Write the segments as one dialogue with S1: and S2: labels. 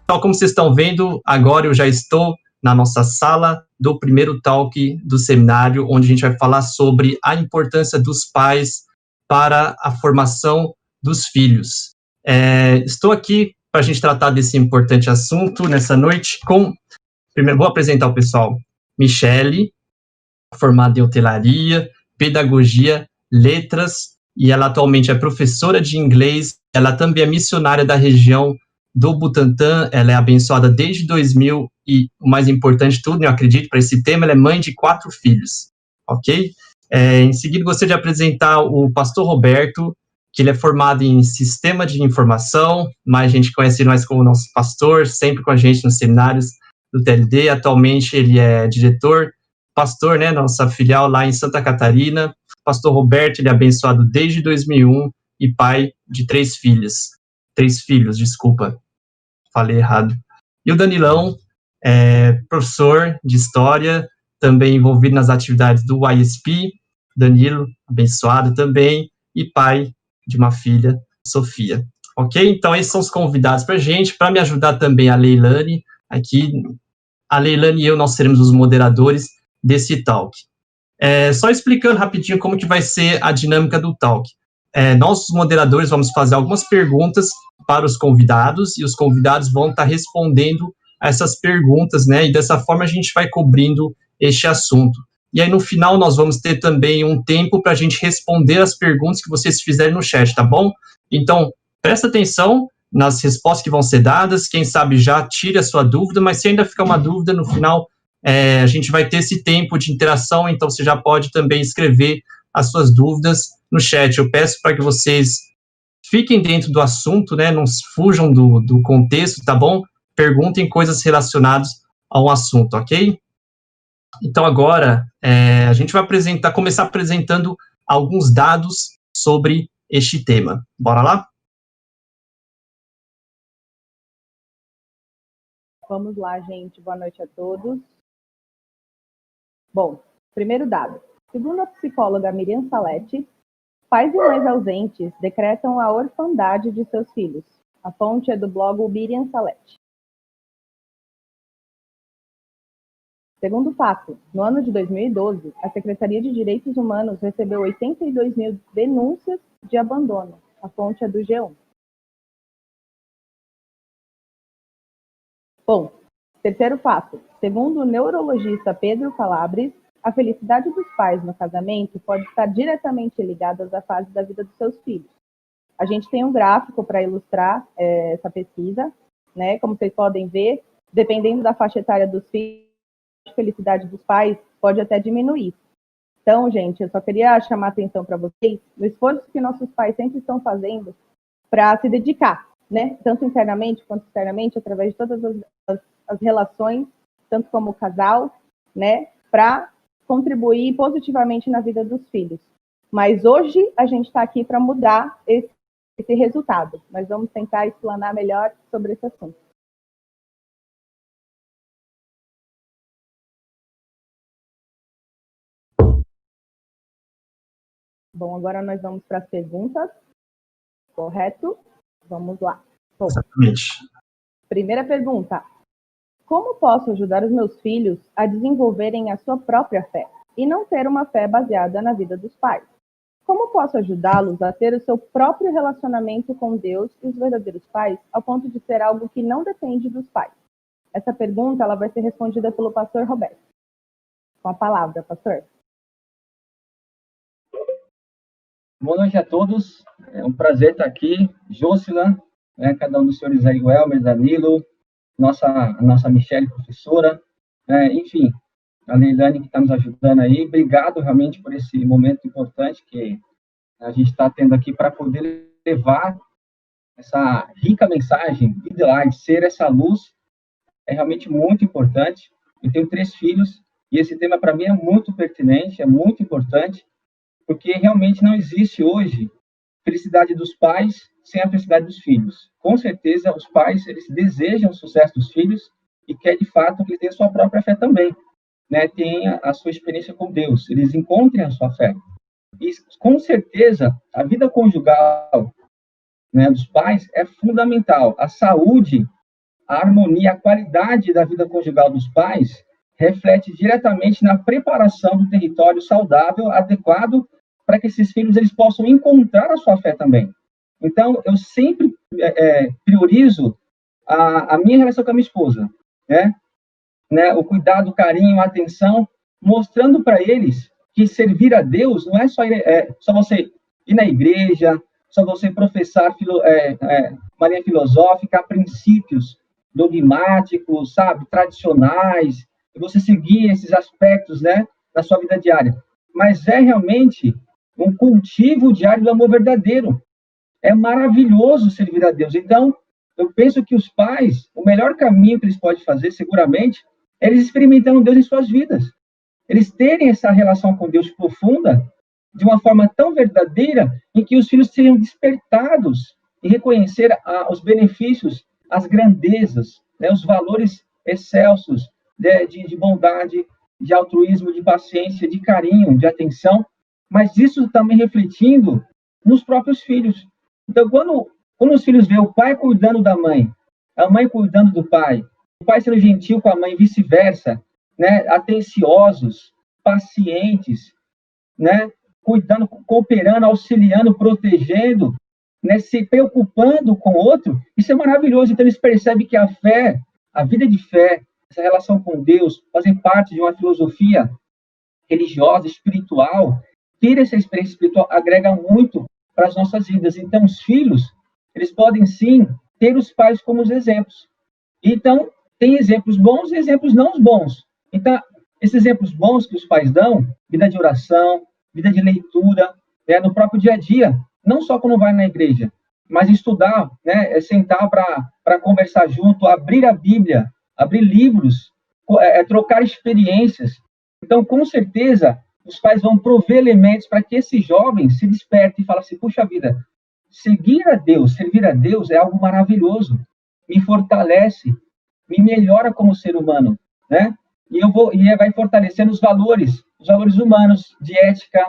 S1: Então, como vocês estão vendo, agora eu já estou na nossa sala do primeiro talk do seminário, onde a gente vai falar sobre a importância dos pais para a formação dos filhos. Estou aqui para a gente tratar desse importante assunto nessa noite com... Primeiro, vou apresentar o pessoal. Michele, formada em hotelaria, pedagogia, letras, e ela atualmente é professora de inglês. Ela também é missionária da região do Butantã. Ela é abençoada desde 2000 e, o mais importante de tudo, eu acredito, para esse tema, ela é mãe de 4 filhos, ok? Em seguida, gostaria de apresentar o pastor Roberto, que ele é formado em Sistema de Informação, mas a gente conhece ele mais como nosso pastor, sempre com a gente nos seminários do TLD. Atualmente, ele é diretor, pastor, né, nossa filial lá em Santa Catarina. Pastor Roberto, ele é abençoado desde 2001 e pai de 3 filhos. 3 filhos, desculpa, falei errado. E o Danilão, professor de História, também envolvido nas atividades do YSP. Danilo, abençoado também, e pai de uma filha, Sofia. Ok? Então, esses são os convidados para a gente. Para me ajudar também a Leilane, aqui, a Leilane e eu, nós seremos os moderadores desse talk. Só explicando rapidinho como que vai ser a dinâmica do talk. Nós, os moderadores, vamos fazer algumas perguntas para os convidados, e os convidados vão estar respondendo a essas perguntas, né, e dessa forma a gente vai cobrindo este assunto. E aí, no final, nós vamos ter também um tempo para a gente responder as perguntas que vocês fizerem no chat, tá bom? Então, presta atenção nas respostas que vão ser dadas, quem sabe já tire a sua dúvida, mas se ainda ficar uma dúvida, no final, a gente vai ter esse tempo de interação, então você já pode também escrever as suas dúvidas no chat. Eu peço para que vocês fiquem dentro do assunto, né, não fujam do contexto, tá bom? Perguntem coisas relacionadas ao assunto, ok? Então, agora, a gente vai começar apresentando alguns dados sobre este tema. Bora lá?
S2: Vamos lá, gente. Boa noite a todos. Bom, primeiro dado. Segundo a psicóloga Miriam Salete, pais e mães ausentes decretam a orfandade de seus filhos. A fonte é do blog Miriam Salete. Segundo fato, no ano de 2012, a Secretaria de Direitos Humanos recebeu 82 mil denúncias de abandono. A fonte é do G1. Bom, terceiro fato. Segundo o neurologista Pedro Calabres, a felicidade dos pais no casamento pode estar diretamente ligada à fase da vida dos seus filhos. A gente tem um gráfico para ilustrar essa pesquisa, né? Como vocês podem ver, dependendo da faixa etária dos filhos, a felicidade dos pais pode até diminuir. Então, gente, eu só queria chamar a atenção para vocês no esforço que nossos pais sempre estão fazendo para se dedicar, né? Tanto internamente quanto externamente, através de todas as relações, tanto como casal, né? Para contribuir positivamente na vida dos filhos. Mas hoje a gente está aqui para mudar esse resultado. Nós vamos tentar explanar melhor sobre esse assunto. Bom, agora nós vamos para as perguntas. Correto? Vamos lá. Bom,
S1: exatamente.
S2: Primeira pergunta. Como posso ajudar os meus filhos a desenvolverem a sua própria fé e não ter uma fé baseada na vida dos pais? Como posso ajudá-los a ter o seu próprio relacionamento com Deus e os verdadeiros pais, ao ponto de ser algo que não depende dos pais? Essa pergunta ela vai ser respondida pelo pastor Roberto. Com a palavra, pastor.
S3: Boa noite a todos. É um prazer estar aqui. Jôcila, né, cada um dos senhores aí, o Elmer, Danilo, a nossa Michele, professora, enfim, a Leilane que está nos ajudando aí. Obrigado realmente por esse momento importante que a gente está tendo aqui para poder levar essa rica mensagem, Be the Light, ser essa luz, é realmente muito importante. Eu tenho 3 filhos e esse tema para mim é muito pertinente, é muito importante, porque realmente não existe hoje felicidade dos pais sem a felicidade dos filhos. Com certeza, os pais, eles desejam o sucesso dos filhos e querem, de fato, que eles tenham a sua própria fé também, né? Tenha a sua experiência com Deus, eles encontrem a sua fé. E, com certeza, a vida conjugal, né, dos pais é fundamental. A saúde a harmonia, a qualidade da vida conjugal dos pais reflete diretamente na preparação do território saudável, adequado, para que esses filhos eles possam encontrar a sua fé também. Então, eu sempre priorizo a minha relação com a minha esposa, né? O cuidado, o carinho, a atenção, mostrando para eles que servir a Deus não é só você ir na igreja, só você professar uma linha filosófica, princípios dogmáticos, sabe, tradicionais, e você seguir esses aspectos, né, na sua vida diária. Mas é realmente um cultivo diário do amor verdadeiro. É maravilhoso servir a Deus. Então, eu penso que os pais, o melhor caminho que eles podem fazer, seguramente, é eles experimentando Deus em suas vidas. Eles terem essa relação com Deus profunda, de uma forma tão verdadeira, em que os filhos sejam despertados e reconhecer os benefícios, as grandezas, né, os valores excelsos de bondade, de altruísmo, de paciência, de carinho, de atenção, mas isso também refletindo nos próprios filhos. Então, quando os filhos veem o pai cuidando da mãe, a mãe cuidando do pai, o pai sendo gentil com a mãe, vice-versa, né, atenciosos, pacientes, né, cuidando, cooperando, auxiliando, protegendo, né, se preocupando com o outro, isso é maravilhoso. Então, eles percebem que a fé, a vida de fé, essa relação com Deus, fazem parte de uma filosofia religiosa, espiritual. Ter essa experiência espiritual agrega muito para as nossas vidas. Então, os filhos, eles podem, sim, ter os pais como os exemplos. Então, tem exemplos bons e exemplos não bons. Então, esses exemplos bons que os pais dão, vida de oração, vida de leitura, né, no próprio dia a dia, não só quando vai na igreja, mas estudar, né, sentar para conversar junto, abrir a Bíblia, abrir livros, trocar experiências. Então, com certeza, os pais vão prover elementos para que esses jovens se despertem e falem assim, puxa vida, seguir a Deus, servir a Deus é algo maravilhoso, me fortalece, me melhora como ser humano, né? E vai fortalecendo os valores humanos, de ética,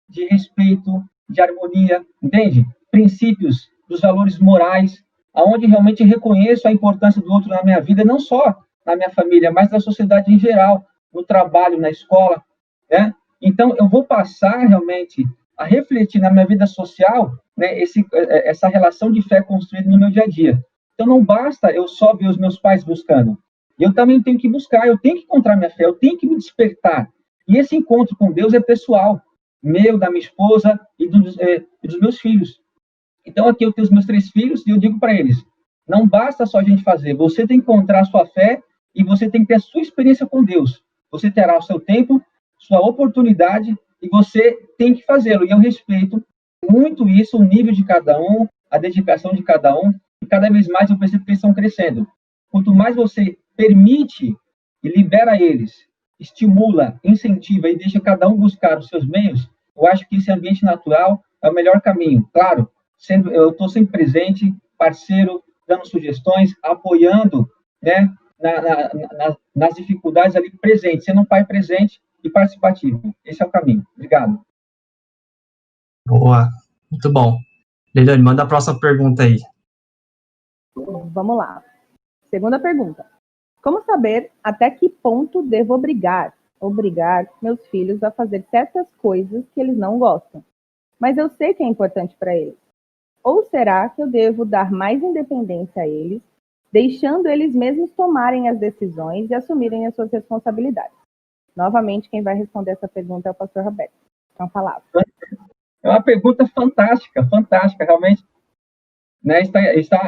S3: de respeito, de harmonia, entende? Princípios dos valores morais, aonde realmente reconheço a importância do outro na minha vida, não só na minha família, mas na sociedade em geral, no trabalho, na escola, né? Então, eu vou passar realmente a refletir na minha vida social, né, essa relação de fé construída no meu dia a dia. Então, não basta eu só ver os meus pais buscando. Eu também tenho que buscar, eu tenho que encontrar minha fé, eu tenho que me despertar. E esse encontro com Deus é pessoal, meu, da minha esposa e dos meus filhos. Então, aqui eu tenho os meus 3 filhos e eu digo para eles, não basta só a gente fazer, você tem que encontrar a sua fé e você tem que ter a sua experiência com Deus. Você terá o seu tempo, sua oportunidade e você tem que fazê-lo. E eu respeito muito isso, o nível de cada um, a dedicação de cada um, e cada vez mais eu percebo que eles estão crescendo. Quanto mais você permite e libera eles, estimula, incentiva e deixa cada um buscar os seus meios, eu acho que esse ambiente natural é o melhor caminho. Claro, eu estou sempre presente, parceiro, dando sugestões, apoiando, né, nas dificuldades ali presente, sendo um pai presente e participativo. Esse é o caminho. Obrigado.
S1: Boa, muito bom. Leilane, manda a próxima pergunta aí.
S2: Vamos lá. Segunda pergunta. Como saber até que ponto devo obrigar meus filhos a fazer certas coisas que eles não gostam, mas eu sei que é importante para eles? Ou será que eu devo dar mais independência a eles, deixando eles mesmos tomarem as decisões e assumirem as suas responsabilidades? Novamente, quem vai responder essa pergunta é o pastor Roberto. Então, palavra.
S3: É uma pergunta fantástica, realmente. Né,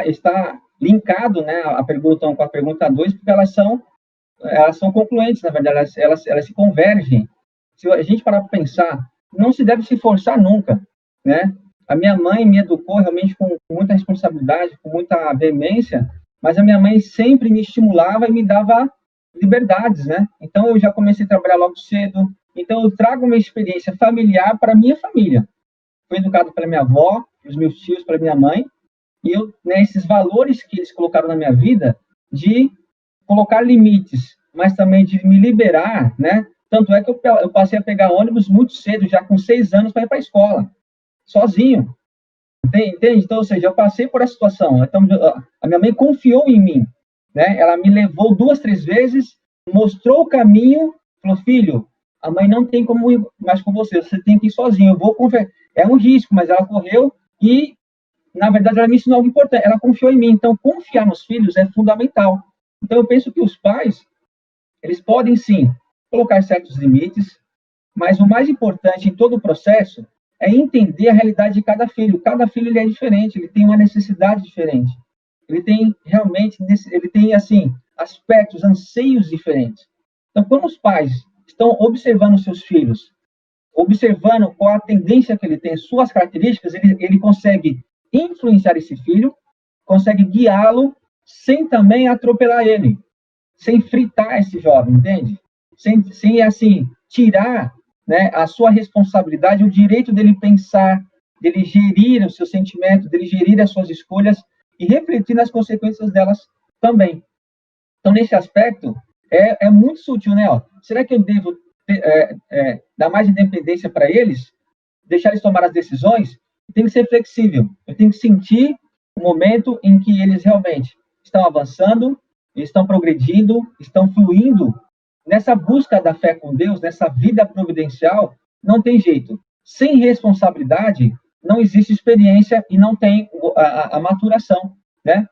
S3: está linkado, né, a pergunta 1 com a pergunta 2, porque elas são concluentes, na verdade, elas se convergem. Se a gente parar para pensar, não se deve se forçar nunca, né? A minha mãe me educou realmente com muita responsabilidade, com muita veemência, mas a minha mãe sempre me estimulava e me dava liberdades, né? Então, eu já comecei a trabalhar logo cedo, então eu trago uma experiência familiar para a minha família. Fui educado pela minha avó, pelos meus tios, pela minha mãe, e né, esses valores que eles colocaram na minha vida, de colocar limites, mas também de me liberar, né? Tanto é que eu passei a pegar ônibus muito cedo, já com 6 anos, para ir para a escola, sozinho. Entende? Então, ou seja, eu passei por essa situação. Então, a minha mãe confiou em mim. né? Ela me levou 2, 3 vezes, mostrou o caminho, falou, filho, a mãe não tem como ir mais com você, você tem que ir sozinho, eu vou confiar. É um risco, mas ela correu e, na verdade, ela me ensinou algo importante, ela confiou em mim. Então, confiar nos filhos é fundamental. Então, eu penso que os pais, eles podem, sim, colocar certos limites, mas o mais importante em todo o processo é entender a realidade de cada filho. Cada filho ele é diferente, ele tem uma necessidade diferente. Ele tem realmente, ele tem assim, aspectos, anseios diferentes. Então, quando os pais estão observando seus filhos, observando qual a tendência que ele tem, suas características, ele consegue influenciar esse filho, consegue guiá-lo sem também atropelar ele, sem fritar esse jovem, entende? Sem assim, tirar, né, a sua responsabilidade, o direito dele pensar, dele gerir os seus sentimentos, dele gerir as suas escolhas e refletir nas consequências delas também. Então, nesse aspecto, é muito sutil, né? Ó, será que eu devo dar mais independência para eles? Deixar eles tomar as decisões? Tem que ser flexível. Eu tenho que sentir o momento em que eles realmente estão avançando, estão progredindo, estão fluindo nessa busca da fé com Deus, nessa vida providencial. Não tem jeito. Sem responsabilidade, não existe experiência e não tem a maturação, né?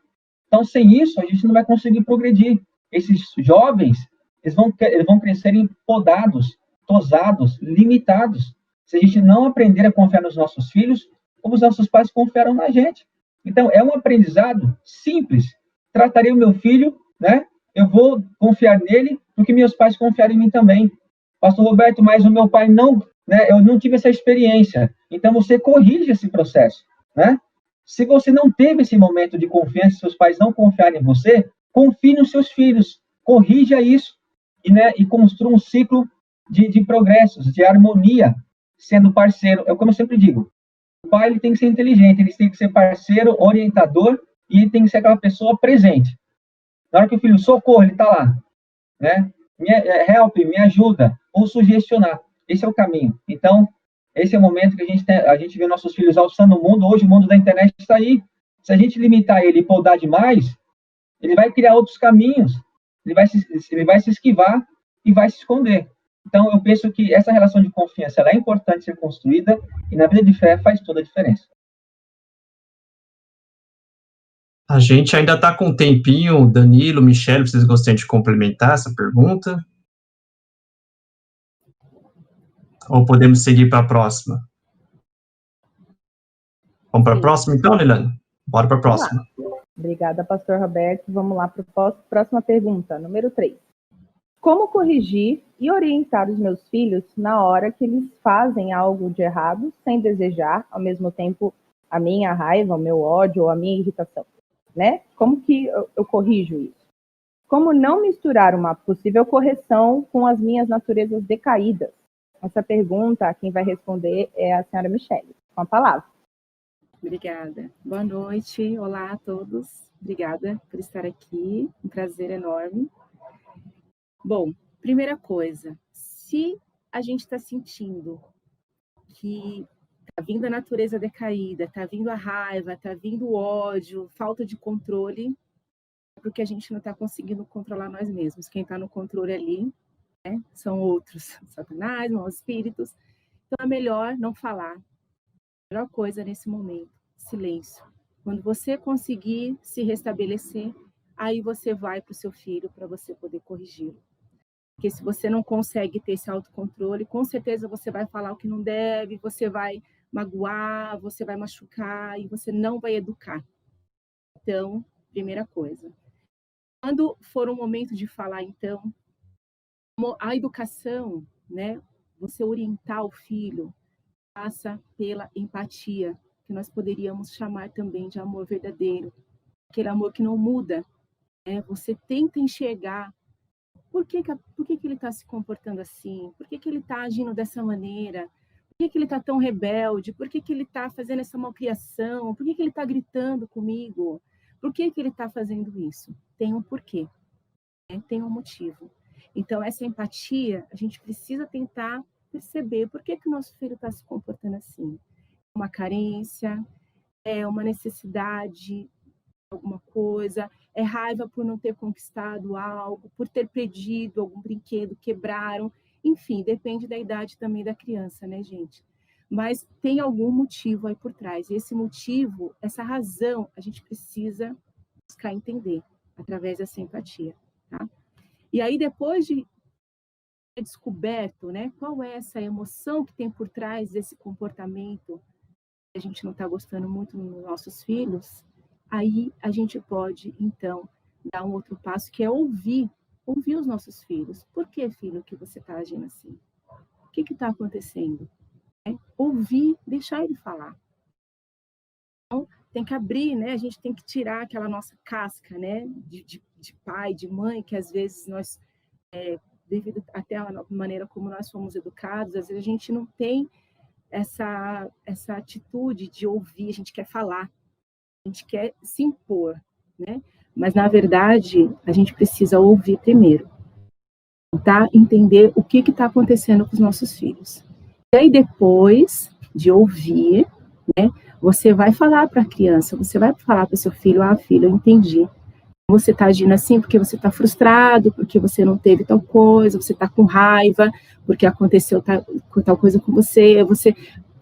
S3: Então, sem isso, a gente não vai conseguir progredir. Esses jovens, eles vão crescerem podados, tosados, limitados, se a gente não aprender a confiar nos nossos filhos, como os nossos pais confiaram na gente. Então, é um aprendizado simples. Tratarei o meu filho, né? Eu vou confiar nele, porque meus pais confiaram em mim também. Pastor Roberto, mas o meu pai não, né? Eu não tive essa experiência. Então, você corrige esse processo, né? Se você não teve esse momento de confiança, seus pais não confiarem em você, confie nos seus filhos, corrija isso e construa um ciclo de progressos, de harmonia, sendo parceiro. É como eu sempre digo, o pai ele tem que ser inteligente, ele tem que ser parceiro, orientador e ele tem que ser aquela pessoa presente. Na hora que o filho socorro, ele está lá, né? Help, me ajuda, ou sugestionar. Esse é o caminho. Então, esse é o momento que a gente vê nossos filhos alçando o mundo. Hoje o mundo da internet está aí. Se a gente limitar ele e podar demais, ele vai criar outros caminhos. Ele vai se esquivar e vai se esconder. Então, eu penso que essa relação de confiança ela é importante ser construída e na vida de fé faz toda a diferença.
S1: A gente ainda está com um tempinho. Danilo, Michele, vocês gostariam de complementar essa pergunta? Ou podemos seguir para a próxima? Vamos para a próxima, então, Liliane? Bora para a próxima.
S2: Obrigada, pastor Roberto. Vamos lá para a próxima pergunta, número 3. Como corrigir e orientar os meus filhos na hora que eles fazem algo de errado, sem desejar, ao mesmo tempo, a minha raiva, o meu ódio ou a minha irritação? Né? Como que eu corrijo isso? Como não misturar uma possível correção com as minhas naturezas decaídas? Essa pergunta, quem vai responder é a senhora Michele, com a palavra.
S4: Obrigada. Boa noite. Olá a todos. Obrigada por estar aqui. Um prazer enorme. Bom, primeira coisa, se a gente está sentindo que está vindo a natureza decaída, está vindo a raiva, está vindo o ódio, falta de controle, é porque a gente não está conseguindo controlar nós mesmos. Quem está no controle ali, né, são outros, Satanás, maus espíritos. Então é melhor não falar. A melhor coisa nesse momento, silêncio. Quando você conseguir se restabelecer, aí você vai para o seu filho para você poder corrigi-lo. Porque se você não consegue ter esse autocontrole, com certeza você vai falar o que não deve, você vai magoar, você vai machucar e você não vai educar. Então, primeira coisa. Quando for um momento de falar, então, a educação, né, você orientar o filho, passa pela empatia, que nós poderíamos chamar também de amor verdadeiro. Aquele amor que não muda. Né? Você tenta enxergar por que ele está se comportando assim? Por que ele está agindo dessa maneira? Por que ele está tão rebelde? Por que ele está fazendo essa malcriação? Por que ele está gritando comigo? Por que ele está fazendo isso? Tem um porquê, né? Tem um motivo. Então, essa empatia, a gente precisa tentar perceber por que o nosso filho está se comportando assim. Uma carência, é uma necessidade alguma coisa, é raiva por não ter conquistado algo, por ter perdido algum brinquedo, quebraram, enfim, depende da idade também da criança, né, gente? Mas tem algum motivo aí por trás. E esse motivo, essa razão, a gente precisa buscar entender através dessa empatia, tá? E aí, depois de ter descoberto, né, qual é essa emoção que tem por trás desse comportamento que a gente não está gostando muito nos nossos filhos, aí a gente pode, então, dar um outro passo, que é ouvir os nossos filhos. Por que, filho, que você está agindo assim? O que está acontecendo? Ouvir, deixar ele falar. Então, tem que abrir, né? A gente tem que tirar aquela nossa casca, né? De pai, de mãe, que às vezes nós, devido até à maneira como nós fomos educados, às vezes a gente não tem essa atitude de ouvir, a gente quer falar, a gente quer se impor, né? Mas, na verdade, a gente precisa ouvir primeiro, tá? Entender o que está acontecendo com os nossos filhos. E aí, depois de ouvir, né, você vai falar para a criança, você vai falar para o seu filho, filho, eu entendi. Você está agindo assim porque você está frustrado, porque você não teve tal coisa, você está com raiva, porque aconteceu tal coisa com você,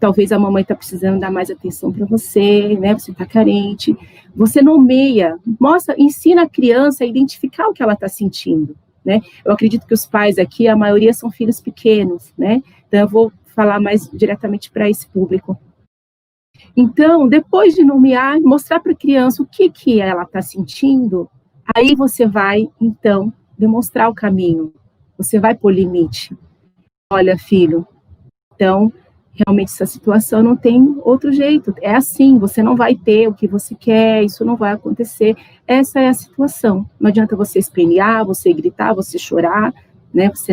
S4: talvez a mamãe está precisando dar mais atenção para você, né? Você está carente. Você nomeia, ensina a criança a identificar o que ela está sentindo, né? Eu acredito que os pais aqui, a maioria são filhos pequenos, né? Então eu vou falar mais diretamente para esse público. Então, depois de nomear, mostrar para a criança o que ela está sentindo, aí você vai, então, demonstrar o caminho. Você vai pôr limite. Olha, filho, então, realmente essa situação não tem outro jeito. É assim, você não vai ter o que você quer, isso não vai acontecer. Essa é a situação. Não adianta você espernear, você gritar, você chorar, né? Você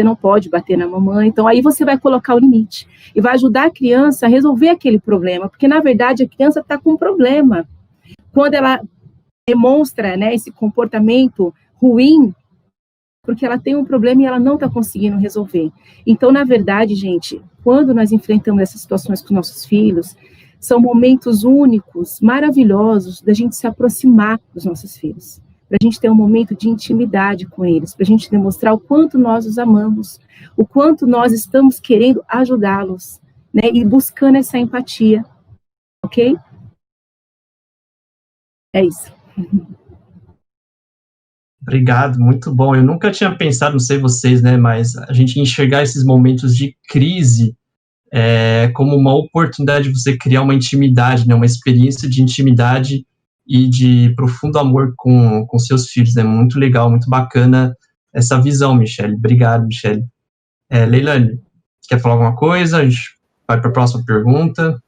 S4: não pode bater na mamãe. Então, aí você vai colocar o limite. E vai ajudar a criança a resolver aquele problema. Porque, na verdade, a criança está com um problema. Quando ela demonstra, né, esse comportamento ruim, porque ela tem um problema e ela não está conseguindo resolver. Então, na verdade, gente, quando nós enfrentamos essas situações com nossos filhos, são momentos únicos, maravilhosos, da gente se aproximar dos nossos filhos, para a gente ter um momento de intimidade com eles, para a gente demonstrar o quanto nós os amamos, o quanto nós estamos querendo ajudá-los, né, e buscando essa empatia, ok? É isso.
S1: Obrigado, muito bom. Eu nunca tinha pensado, não sei vocês, né, mas a gente enxergar esses momentos de crise como uma oportunidade de você criar uma intimidade, né, uma experiência de intimidade e de profundo amor com seus filhos, né, muito legal, muito bacana essa visão, Michele. Obrigado, Michele. Leilane, você quer falar alguma coisa? A gente vai para a próxima pergunta.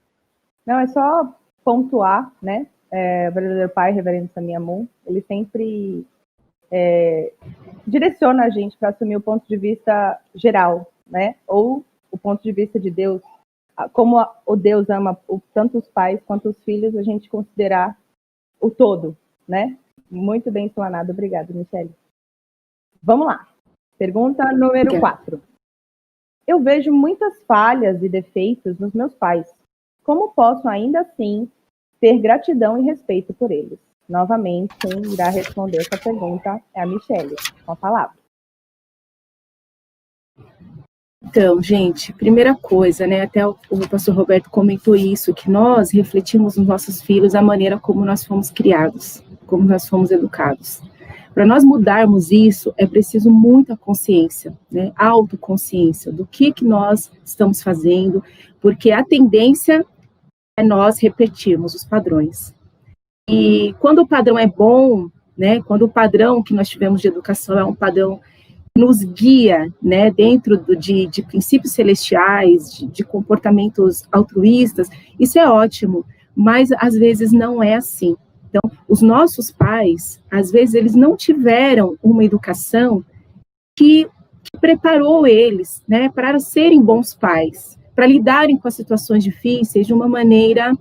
S2: Não, é só pontuar, né, o verdadeiro pai, reverendo Samir Amun, ele sempre direciona a gente para assumir o ponto de vista geral, né? Ou o ponto de vista de Deus, como o Deus ama tanto os pais quanto os filhos, a gente considerar o todo, né? Muito bem explanado, obrigada, Michele. Vamos lá, pergunta número 4. Eu vejo muitas falhas e defeitos nos meus pais. Como posso ainda assim ter gratidão e respeito por eles? Novamente, quem irá responder essa pergunta é a Michele, com a palavra.
S4: Então, gente, primeira coisa, né, até o pastor Roberto comentou isso, que nós refletimos nos nossos filhos a maneira como nós fomos criados, como nós fomos educados. Para nós mudarmos isso, é preciso muita consciência, né, autoconsciência do que nós estamos fazendo, porque a tendência é nós repetirmos os padrões. E quando o padrão é bom, né, quando o padrão que nós tivemos de educação é um padrão que nos guia, né, dentro de princípios celestiais, de comportamentos altruístas, isso é ótimo, mas às vezes não é assim. Então, os nossos pais, às vezes, eles não tiveram uma educação que preparou eles, né, para serem bons pais, para lidarem com as situações difíceis de uma maneira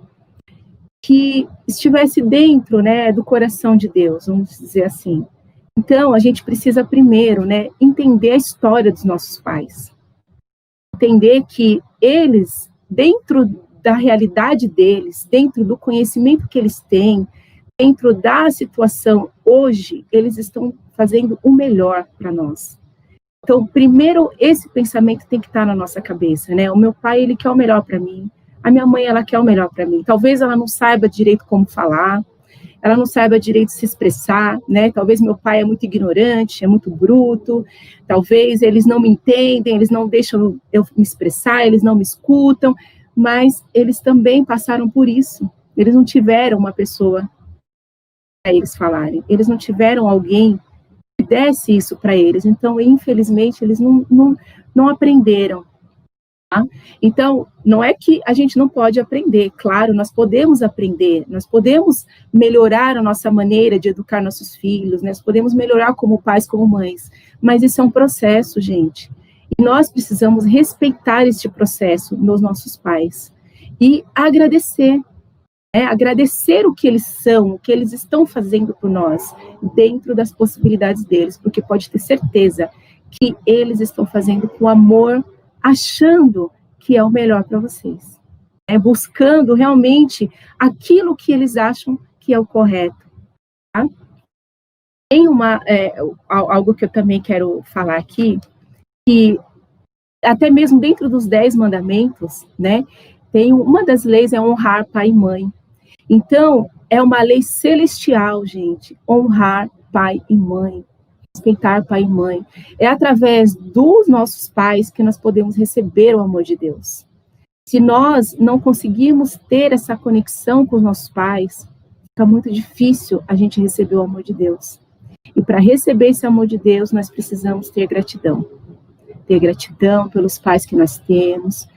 S4: que estivesse dentro, né, do coração de Deus, vamos dizer assim. Então, a gente precisa primeiro, né, entender a história dos nossos pais. Entender que eles, dentro da realidade deles, dentro do conhecimento que eles têm, dentro da situação hoje, eles estão fazendo o melhor para nós. Então, primeiro, esse pensamento tem que estar na nossa cabeça, né? O meu pai, ele quer o melhor para mim. A minha mãe, ela quer o melhor para mim. Talvez ela não saiba direito como falar, ela não saiba direito se expressar, né? Talvez meu pai é muito ignorante, é muito bruto, talvez eles não me entendem, eles não deixam eu me expressar, eles não me escutam, mas eles também passaram por isso. Eles não tiveram uma pessoa para eles falarem, eles não tiveram alguém que desse isso para eles, então, infelizmente, eles não aprenderam. Tá? Então, não é que a gente não pode aprender, claro, nós podemos aprender, nós podemos melhorar a nossa maneira de educar nossos filhos, nós podemos melhorar como pais, como mães, mas isso é um processo, gente, e nós precisamos respeitar este processo nos nossos pais e agradecer, agradecer o que eles são, o que eles estão fazendo por nós, dentro das possibilidades deles, porque pode ter certeza que eles estão fazendo com amor, achando que é o melhor para vocês, buscando realmente aquilo que eles acham que é o correto. Tá? Tem algo que eu também quero falar aqui, que até mesmo dentro dos 10 mandamentos, né, tem uma das leis é honrar pai e mãe. Então, é uma lei celestial, gente, honrar pai e mãe. Respeitar pai e mãe. É através dos nossos pais que nós podemos receber o amor de Deus. Se nós não conseguirmos ter essa conexão com os nossos pais, fica muito difícil a gente receber o amor de Deus. E para receber esse amor de Deus, nós precisamos ter gratidão. Ter gratidão pelos pais que nós temos,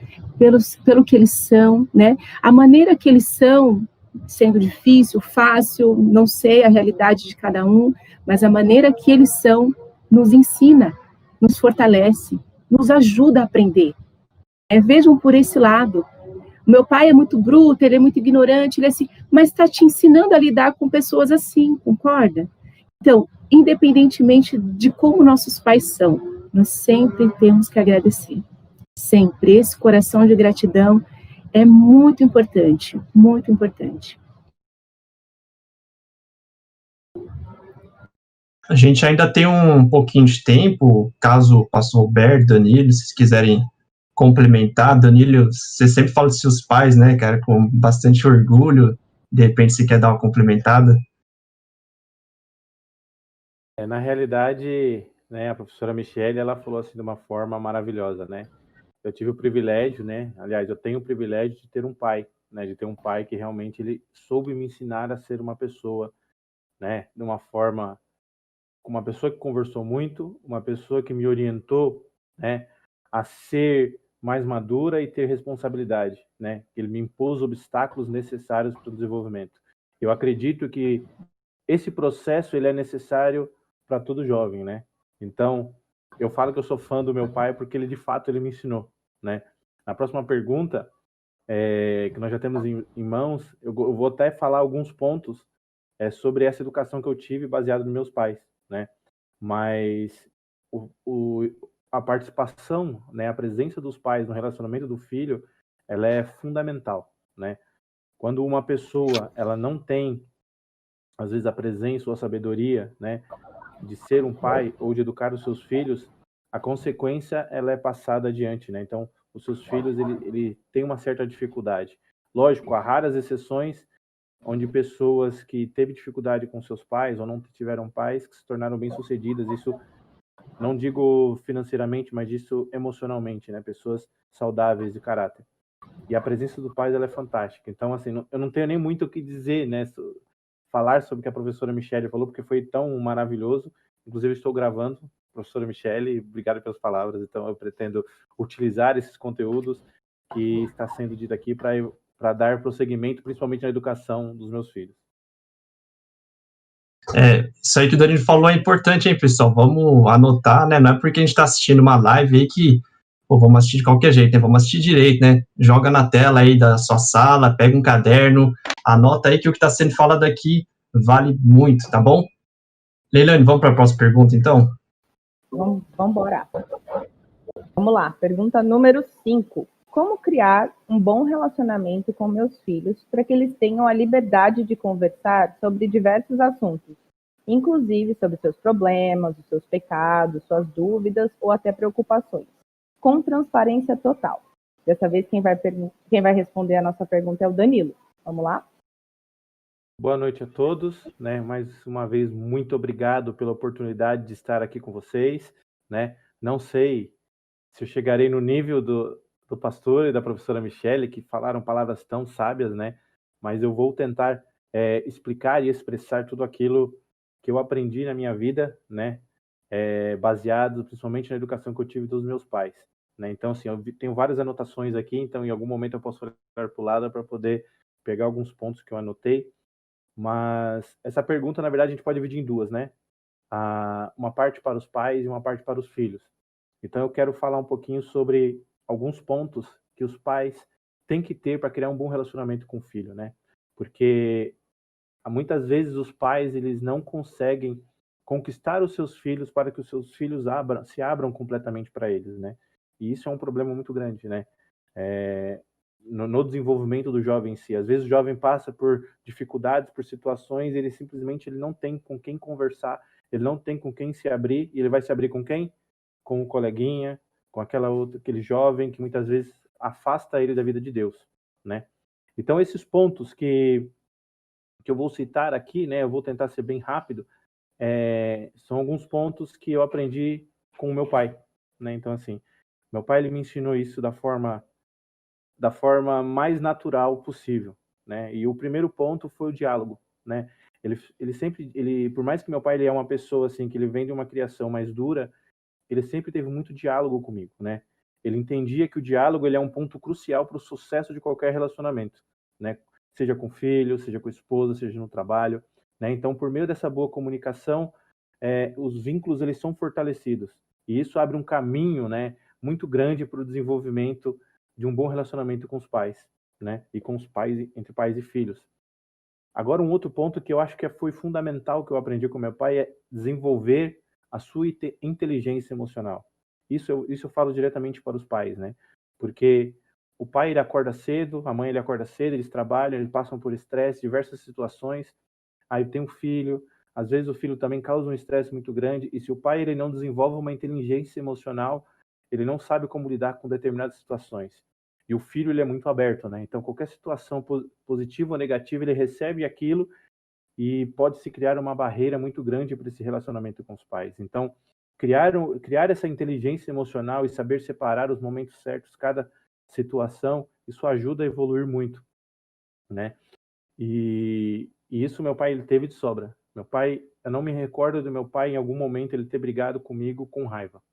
S4: pelo que eles são, né? A maneira que eles são, sendo difícil, fácil, não sei a realidade de cada um, mas a maneira que eles são nos ensina, nos fortalece, nos ajuda a aprender. Vejam por esse lado. O meu pai é muito bruto, ele é muito ignorante, ele é assim, mas está te ensinando a lidar com pessoas assim, concorda? Então, independentemente de como nossos pais são, nós sempre temos que agradecer. Sempre. Esse coração de gratidão é muito importante, muito importante.
S1: A gente ainda tem um pouquinho de tempo, caso o pastor Roberto, Danilo, se vocês quiserem complementar. Danilo, você sempre fala de seus pais, né, cara, com bastante orgulho, de repente você quer dar uma complementada?
S5: Na realidade, né, a professora Michele, ela falou assim de uma forma maravilhosa, né, eu tive o privilégio, né, aliás, eu tenho o privilégio de ter um pai, né, de ter um pai que realmente ele soube me ensinar a ser uma pessoa, né, de uma forma, uma pessoa que conversou muito, uma pessoa que me orientou, né, a ser mais madura e ter responsabilidade, né, ele me impôs obstáculos necessários para o desenvolvimento. Eu acredito que esse processo ele é necessário para todo jovem, né, então eu falo que eu sou fã do meu pai porque ele de fato ele me ensinou, né. Na próxima pergunta, que nós já temos em mãos, eu vou até falar alguns pontos sobre essa educação que eu tive baseado nos meus pais, né? Mas a participação, né, a presença dos pais no relacionamento do filho, ela é fundamental, né? Quando uma pessoa ela não tem, às vezes, a presença ou a sabedoria, né, de ser um pai ou de educar os seus filhos, a consequência ela é passada adiante, né? Então, os seus filhos ele tem uma certa dificuldade. Lógico, há raras exceções onde pessoas que teve dificuldade com seus pais ou não tiveram pais que se tornaram bem-sucedidas. Isso não digo financeiramente, mas isso emocionalmente, né? Pessoas saudáveis de caráter. E a presença do pai ela é fantástica. Então, assim, eu não tenho nem muito o que dizer, né? Falar sobre o que a professora Michele falou, porque foi tão maravilhoso. Inclusive, estou gravando. Professora Michele, obrigado pelas palavras. Então, eu pretendo utilizar esses conteúdos que está sendo dito aqui para dar prosseguimento, principalmente na educação dos meus filhos.
S1: Isso aí que o Danilo falou é importante, hein, pessoal? Vamos anotar, né? Não é porque a gente está assistindo uma live aí que vamos assistir de qualquer jeito, né? Vamos assistir direito, né? Joga na tela aí da sua sala, pega um caderno, anota aí que o que está sendo falado aqui vale muito, tá bom? Leilane, vamos para a próxima pergunta, então?
S2: Vamos embora. Vamos lá, pergunta número 5. Como criar um bom relacionamento com meus filhos para que eles tenham a liberdade de conversar sobre diversos assuntos, inclusive sobre seus problemas, os seus pecados, suas dúvidas ou até preocupações, com transparência total. Dessa vez, quem vai responder a nossa pergunta é o Danilo. Vamos lá?
S5: Boa noite a todos, né? Mais uma vez, muito obrigado pela oportunidade de estar aqui com vocês, né? Não sei se eu chegarei no nível do pastor e da professora Michele, que falaram palavras tão sábias, né? Mas eu vou tentar explicar e expressar tudo aquilo que eu aprendi na minha vida, né? Baseado principalmente na educação que eu tive dos meus pais, né? Então, assim, eu tenho várias anotações aqui, então em algum momento eu posso olhar para o lado para poder pegar alguns pontos que eu anotei. Mas essa pergunta, na verdade, a gente pode dividir em duas, né? Uma parte para os pais e uma parte para os filhos. Então, eu quero falar um pouquinho sobre alguns pontos que os pais têm que ter para criar um bom relacionamento com o filho, né? Porque muitas vezes os pais eles não conseguem conquistar os seus filhos para que os seus filhos se abram completamente para eles, né? E isso é um problema muito grande, né? No desenvolvimento do jovem em si. Às vezes o jovem passa por dificuldades, por situações, ele simplesmente ele não tem com quem conversar, ele não tem com quem se abrir, e ele vai se abrir com quem? Com o coleguinha, com aquele jovem que muitas vezes afasta ele da vida de Deus, né? Então esses pontos que eu vou citar aqui, né, eu vou tentar ser bem rápido, são alguns pontos que eu aprendi com o meu pai, né? Então assim, meu pai ele me ensinou isso da forma mais natural possível, né? E o primeiro ponto foi o diálogo, né? Ele sempre, por mais que meu pai ele é uma pessoa assim que ele vem de uma criação mais dura, ele sempre teve muito diálogo comigo, né? Ele entendia que o diálogo ele é um ponto crucial para o sucesso de qualquer relacionamento, né? Seja com filho, seja com esposa, seja no trabalho, né? Então, por meio dessa boa comunicação, os vínculos eles são fortalecidos e isso abre um caminho, né, muito grande para o desenvolvimento de um bom relacionamento com os pais, né? E com os pais, entre pais e filhos. Agora, um outro ponto que eu acho que foi fundamental que eu aprendi com meu pai é desenvolver a sua inteligência emocional. Isso eu falo diretamente para os pais, né? Porque o pai ele acorda cedo, a mãe ele acorda cedo, eles trabalham, eles passam por estresse, diversas situações. Aí tem um filho, às vezes o filho também causa um estresse muito grande, e se o pai ele não desenvolve uma inteligência emocional, ele não sabe como lidar com determinadas situações. E o filho ele é muito aberto, né? Então qualquer situação positiva ou negativa, ele recebe aquilo e pode se criar uma barreira muito grande para esse relacionamento com os pais. Então, criar essa inteligência emocional e saber separar os momentos certos, cada situação, isso ajuda a evoluir muito, né? E isso meu pai ele teve de sobra. Meu pai, eu não me recordo do meu pai em algum momento ele ter brigado comigo com raiva,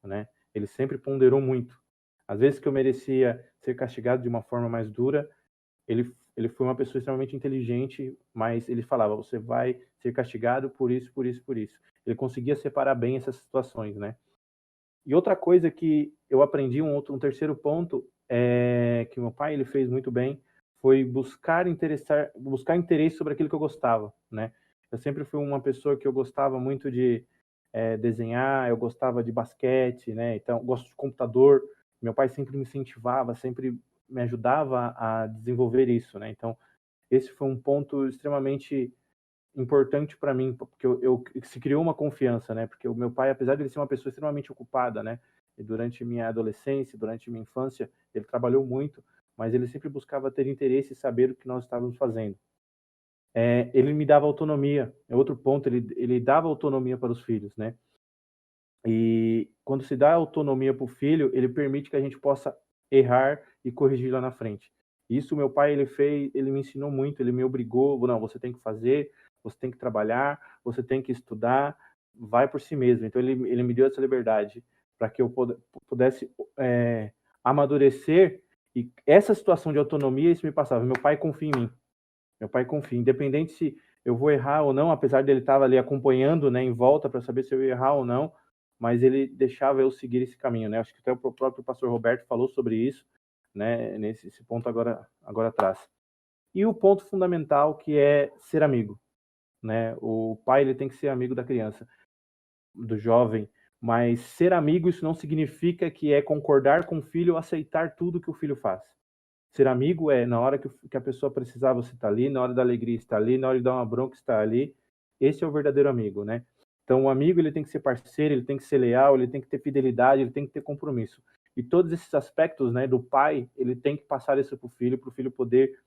S5: né? Ele sempre ponderou muito. Às vezes que eu merecia ser castigado de uma forma mais dura, ele foi uma pessoa extremamente inteligente, mas ele falava, você vai ser castigado por isso, por isso, por isso. Ele conseguia separar bem essas situações, né? E outra coisa que eu aprendi, um terceiro ponto, que meu pai ele fez muito bem, foi buscar interesse sobre aquilo que eu gostava, né? Eu sempre fui uma pessoa que eu gostava muito de desenhar, eu gostava de basquete, né? Então, eu gosto de computador. Meu pai sempre me incentivava, sempre me ajudava a desenvolver isso, né? Então, esse foi um ponto extremamente importante para mim, porque se criou uma confiança, né? Porque o meu pai, apesar de ele ser uma pessoa extremamente ocupada, né? E durante minha adolescência, durante minha infância, ele trabalhou muito, mas ele sempre buscava ter interesse e saber o que nós estávamos fazendo. Ele me dava autonomia, é outro ponto, ele dava autonomia para os filhos, né? E quando se dá autonomia para o filho, ele permite que a gente possa errar e corrigir lá na frente. Isso meu pai ele fez, ele me ensinou muito, ele me obrigou, não, você tem que fazer, você tem que trabalhar, você tem que estudar, vai por si mesmo. Então ele me deu essa liberdade para que eu pudesse amadurecer e essa situação de autonomia isso me passava. Meu pai confia em mim. Meu pai confia, independente se eu vou errar ou não, apesar dele estar ali acompanhando, né, em volta para saber se eu ia errar ou não, mas ele deixava eu seguir esse caminho, né? Acho que até o próprio pastor Roberto falou sobre isso, né, nesse ponto agora atrás. E o ponto fundamental que é ser amigo, né? O pai ele tem que ser amigo da criança, do jovem, Mas ser amigo, isso não significa que é concordar com o filho ou aceitar tudo que o filho faz. Ser amigo é, na hora que a pessoa precisar, você está ali, na hora da alegria está ali, na hora de dar uma bronca está ali. Esse é o verdadeiro amigo, né? Então, o amigo, ele tem que ser parceiro, ele tem que ser leal, ele tem que ter fidelidade, ele tem que ter compromisso. E todos esses aspectos, né, do pai, ele tem que passar isso para o filho poder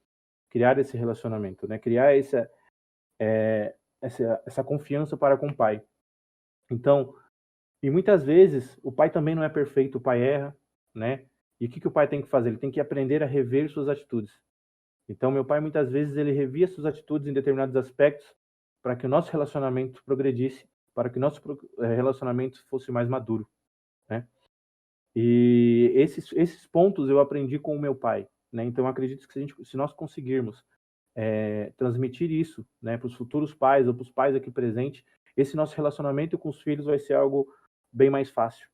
S5: criar esse relacionamento, né? Criar essa confiança para com o pai. Então, e muitas vezes, o pai também não é perfeito, o pai erra, né? E o que o pai tem que fazer? Ele tem que aprender a rever suas atitudes. Então, meu pai, muitas vezes, ele revia suas atitudes em determinados aspectos para que o nosso relacionamento progredisse, para que o nosso relacionamento fosse mais maduro, né? E esses pontos eu aprendi com o meu pai, né? Então, eu acredito que se nós conseguirmos transmitir isso, né, para os futuros pais ou para os pais aqui presentes, esse nosso relacionamento com os filhos vai ser algo bem mais fácil,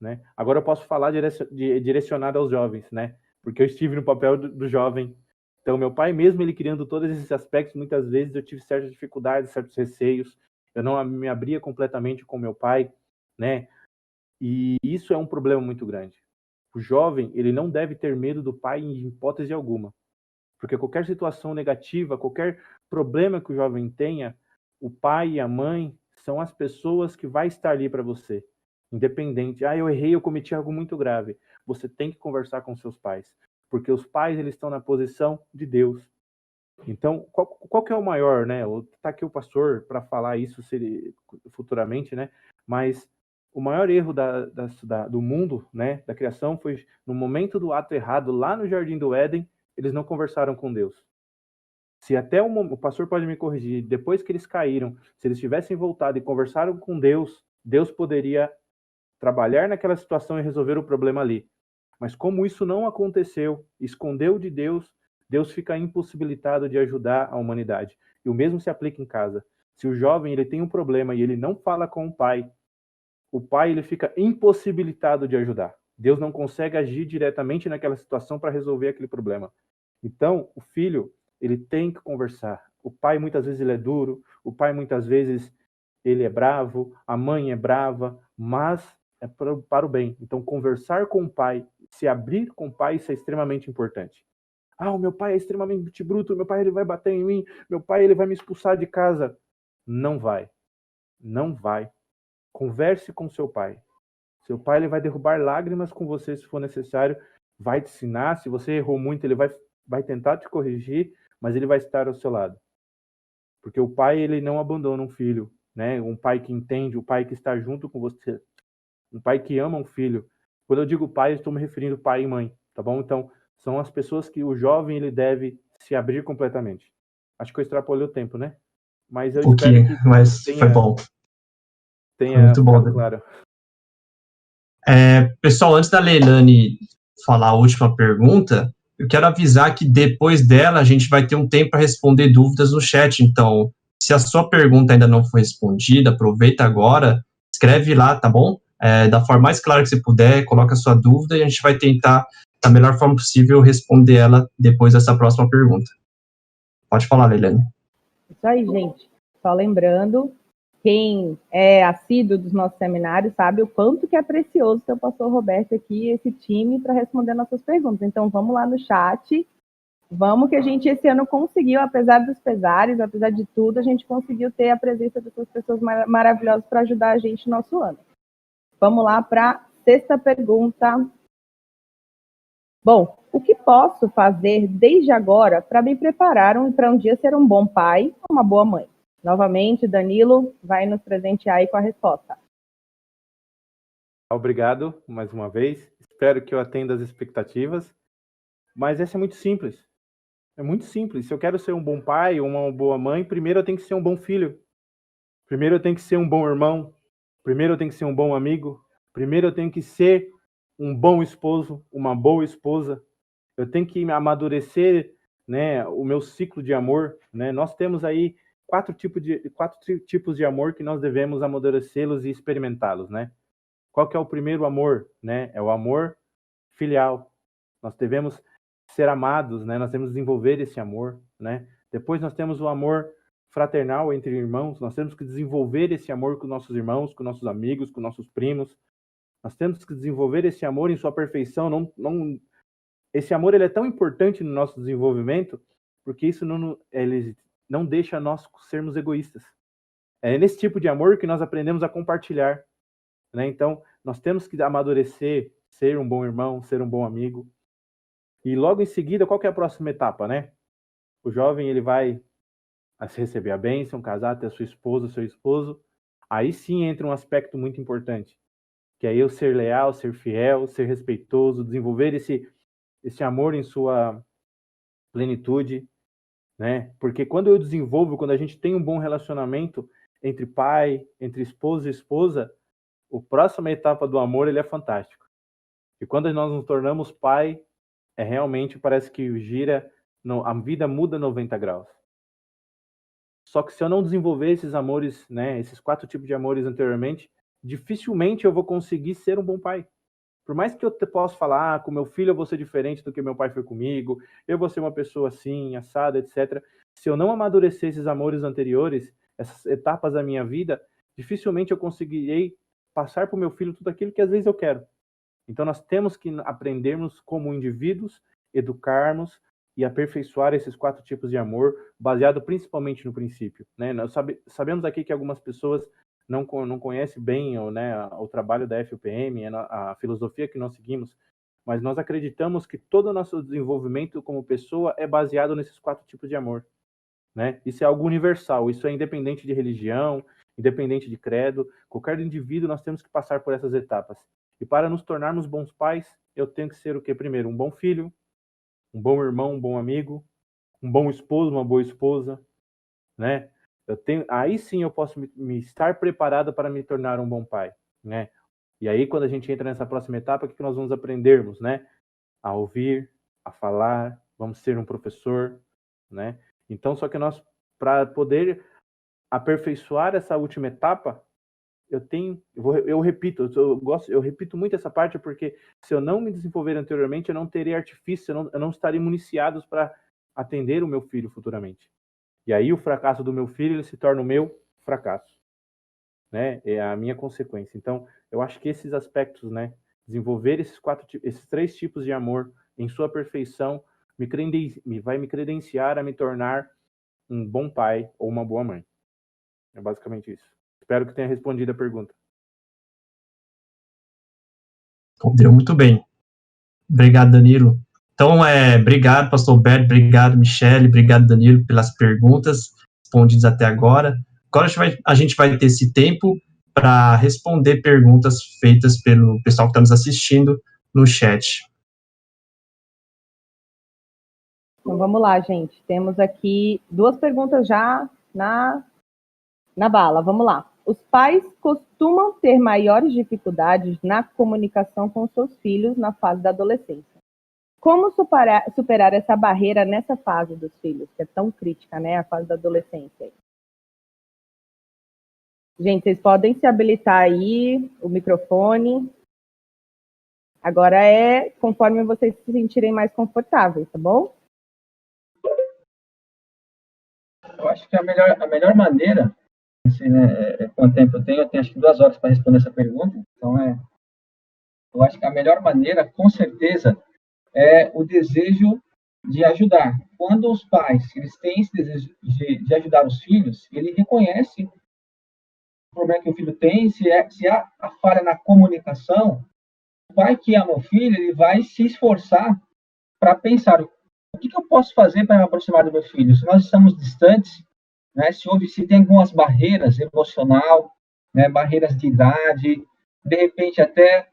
S5: né? Agora eu posso falar direcionado aos jovens, né? Porque eu estive no papel do jovem. Então, meu pai, mesmo ele criando todos esses aspectos, muitas vezes eu tive certas dificuldades, certos receios, eu não me abria completamente com meu pai, né? E isso é um problema muito grande. O jovem, ele não deve ter medo do pai em hipótese alguma. Porque qualquer situação negativa, qualquer problema que o jovem tenha, o pai e a mãe são as pessoas que vai estar ali para você. Independente. Eu errei, eu cometi algo muito grave. Você tem que conversar com seus pais. Porque os pais, eles estão na posição de Deus. Então, qual que é o maior, né? Tá aqui o pastor para falar isso futuramente, né? Mas o maior erro do mundo, né, da criação, foi no momento do ato errado, lá no Jardim do Éden, eles não conversaram com Deus. Se até o pastor pode me corrigir, depois que eles caíram, se eles tivessem voltado e conversaram com Deus, Deus poderia trabalhar naquela situação e resolver o problema ali. Mas como isso não aconteceu, escondeu de Deus, Deus fica impossibilitado de ajudar a humanidade. E o mesmo se aplica em casa. Se o jovem ele tem um problema e ele não fala com o pai ele fica impossibilitado de ajudar. Deus não consegue agir diretamente naquela situação para resolver aquele problema. Então, o filho, ele tem que conversar. O pai, muitas vezes, ele é duro. O pai, muitas vezes, ele é bravo. A mãe é brava. Mas é para o bem. Então, conversar com o pai, se abrir com o pai, isso é extremamente importante. O meu pai é extremamente bruto. Meu pai, ele vai bater em mim. Meu pai, ele vai me expulsar de casa. Não vai. Não vai. Converse com seu pai. Seu pai ele vai derrubar lágrimas com você se for necessário. Vai te ensinar. Se você errou muito, ele vai tentar te corrigir, mas ele vai estar ao seu lado. Porque o pai ele não abandona um filho, né? Um pai que entende, o pai que está junto com você. Um pai que ama um filho. Quando eu digo pai, eu estou me referindo pai e mãe, tá bom? Então, são as pessoas que o jovem ele deve se abrir completamente. Acho que eu extrapolei o tempo, né? Mas eu espero que
S1: mas foi bom.
S5: Tenha
S1: foi muito bom,
S5: ficado claro.
S1: Pessoal, antes da Leilane falar a última pergunta, eu quero avisar que depois dela a gente vai ter um tempo para responder dúvidas no chat. Então, se a sua pergunta ainda não foi respondida, aproveita agora, escreve lá, tá bom? Da forma mais clara que você puder, coloca a sua dúvida e a gente vai tentar, da melhor forma possível, responder ela depois dessa próxima pergunta. Pode falar, Leilane.
S2: Isso aí, gente. Só lembrando, quem é assíduo dos nossos seminários sabe o quanto que é precioso ter o pastor Roberto aqui, esse time, para responder nossas perguntas. Então, vamos lá no chat. Vamos que a gente esse ano conseguiu, apesar dos pesares, apesar de tudo, a gente conseguiu ter a presença dessas pessoas maravilhosas para ajudar a gente no nosso ano. Vamos lá para a sexta pergunta. Bom, o que posso fazer desde agora para me preparar para um dia ser um bom pai ou uma boa mãe? Novamente, Danilo vai nos presentear aí com a resposta.
S5: Obrigado, mais uma vez. Espero que eu atenda as expectativas. Mas essa é muito simples. É muito simples. Se eu quero ser um bom pai ou uma boa mãe, primeiro eu tenho que ser um bom filho. Primeiro eu tenho que ser um bom irmão. Primeiro eu tenho que ser um bom amigo. Primeiro eu tenho que ser um bom esposo, uma boa esposa. Eu tenho que amadurecer, né, o meu ciclo de amor, né? Nós temos aí quatro tipos de amor que nós devemos amadurecê-los e experimentá-los, né? Qual que é o primeiro amor, né? É o amor filial. Nós devemos ser amados, né? Nós temos que desenvolver esse amor, né? Depois nós temos o amor fraternal entre irmãos, nós temos que desenvolver esse amor com nossos irmãos, com nossos amigos, com nossos primos. Nós temos que desenvolver esse amor em sua perfeição. Esse amor ele é tão importante no nosso desenvolvimento, porque isso ele não deixa nós sermos egoístas. É nesse tipo de amor que nós aprendemos a compartilhar, né? Então, nós temos que amadurecer, ser um bom irmão, ser um bom amigo. E logo em seguida, qual que é a próxima etapa, né? O jovem, ele vai receber a bênção, casar, ter a sua esposa, seu esposo. Aí sim entra um aspecto muito importante, que é eu ser leal, ser fiel, ser respeitoso, desenvolver esse amor em sua plenitude, né? Porque quando eu desenvolvo, quando a gente tem um bom relacionamento entre pai, entre esposo e esposa, a próxima etapa do amor, ele é fantástico. E quando nós nos tornamos pai, realmente parece que a vida muda 90 graus. Só que se eu não desenvolver esses amores, né, esses 4 tipos de amores anteriormente, dificilmente eu vou conseguir ser um bom pai. Por mais que eu possa falar, com meu filho eu vou ser diferente do que meu pai foi comigo, eu vou ser uma pessoa assim, assada, etc. Se eu não amadurecer esses amores anteriores, essas etapas da minha vida, dificilmente eu conseguirei passar para o meu filho tudo aquilo que às vezes eu quero. Então nós temos que aprendermos como indivíduos, educarmos e aperfeiçoar esses 4 tipos de amor, baseado principalmente no princípio, né? Nós sabemos aqui que algumas pessoas não conhecem bem o trabalho da FUPM, a filosofia que nós seguimos, mas nós acreditamos que todo o nosso desenvolvimento como pessoa é baseado nesses 4 tipos de amor, né? Isso é algo universal, isso é independente de religião, independente de credo, qualquer indivíduo nós temos que passar por essas etapas. E para nos tornarmos bons pais, eu tenho que ser o quê? Primeiro, um bom filho, um bom irmão, um bom amigo, um bom esposo, uma boa esposa, né? Aí sim eu posso me estar preparado para me tornar um bom pai, né? E aí quando a gente entra nessa próxima etapa, o que nós vamos aprendermos, né? A ouvir, a falar, vamos ser um professor, né? Então, só que nós, para poder aperfeiçoar essa última etapa, eu repito muito essa parte, porque se eu não me desenvolver anteriormente, eu não terei artifício, eu não estarei municiado para atender o meu filho futuramente. E aí o fracasso do meu filho, ele se torna o meu fracasso, né? É a minha consequência. Então, eu acho que esses aspectos, né? Desenvolver esses 3 tipos de amor em sua perfeição vai me credenciar a me tornar um bom pai ou uma boa mãe. É basicamente isso. Espero que tenha respondido a pergunta.
S1: Respondeu muito bem. Obrigado, Danilo. Então, obrigado, pastor Alberto, obrigado, Michele, obrigado, Danilo, pelas perguntas respondidas até agora. Agora a gente vai ter esse tempo para responder perguntas feitas pelo pessoal que está nos assistindo no chat.
S2: Então, vamos lá, gente. Temos aqui 2 perguntas já na bala. Vamos lá. Os pais costumam ter maiores dificuldades na comunicação com seus filhos na fase da adolescência. Como superar essa barreira nessa fase dos filhos, que é tão crítica, né? A fase da adolescência. Gente, vocês podem se habilitar aí, o microfone. Agora é conforme vocês se sentirem mais confortáveis, tá bom?
S3: Eu acho que a melhor maneira, assim, né, quanto tempo eu tenho acho que 2 horas para responder essa pergunta, então eu acho que a melhor maneira, com certeza, é o desejo de ajudar. Quando os pais eles têm esse desejo de ajudar os filhos, ele reconhece o problema que o filho tem, se há a falha na comunicação, o pai que ama o filho, ele vai se esforçar para pensar o que eu posso fazer para me aproximar do meu filho? Se nós estamos distantes, né, se tem algumas barreiras emocional, né, barreiras de idade, de repente até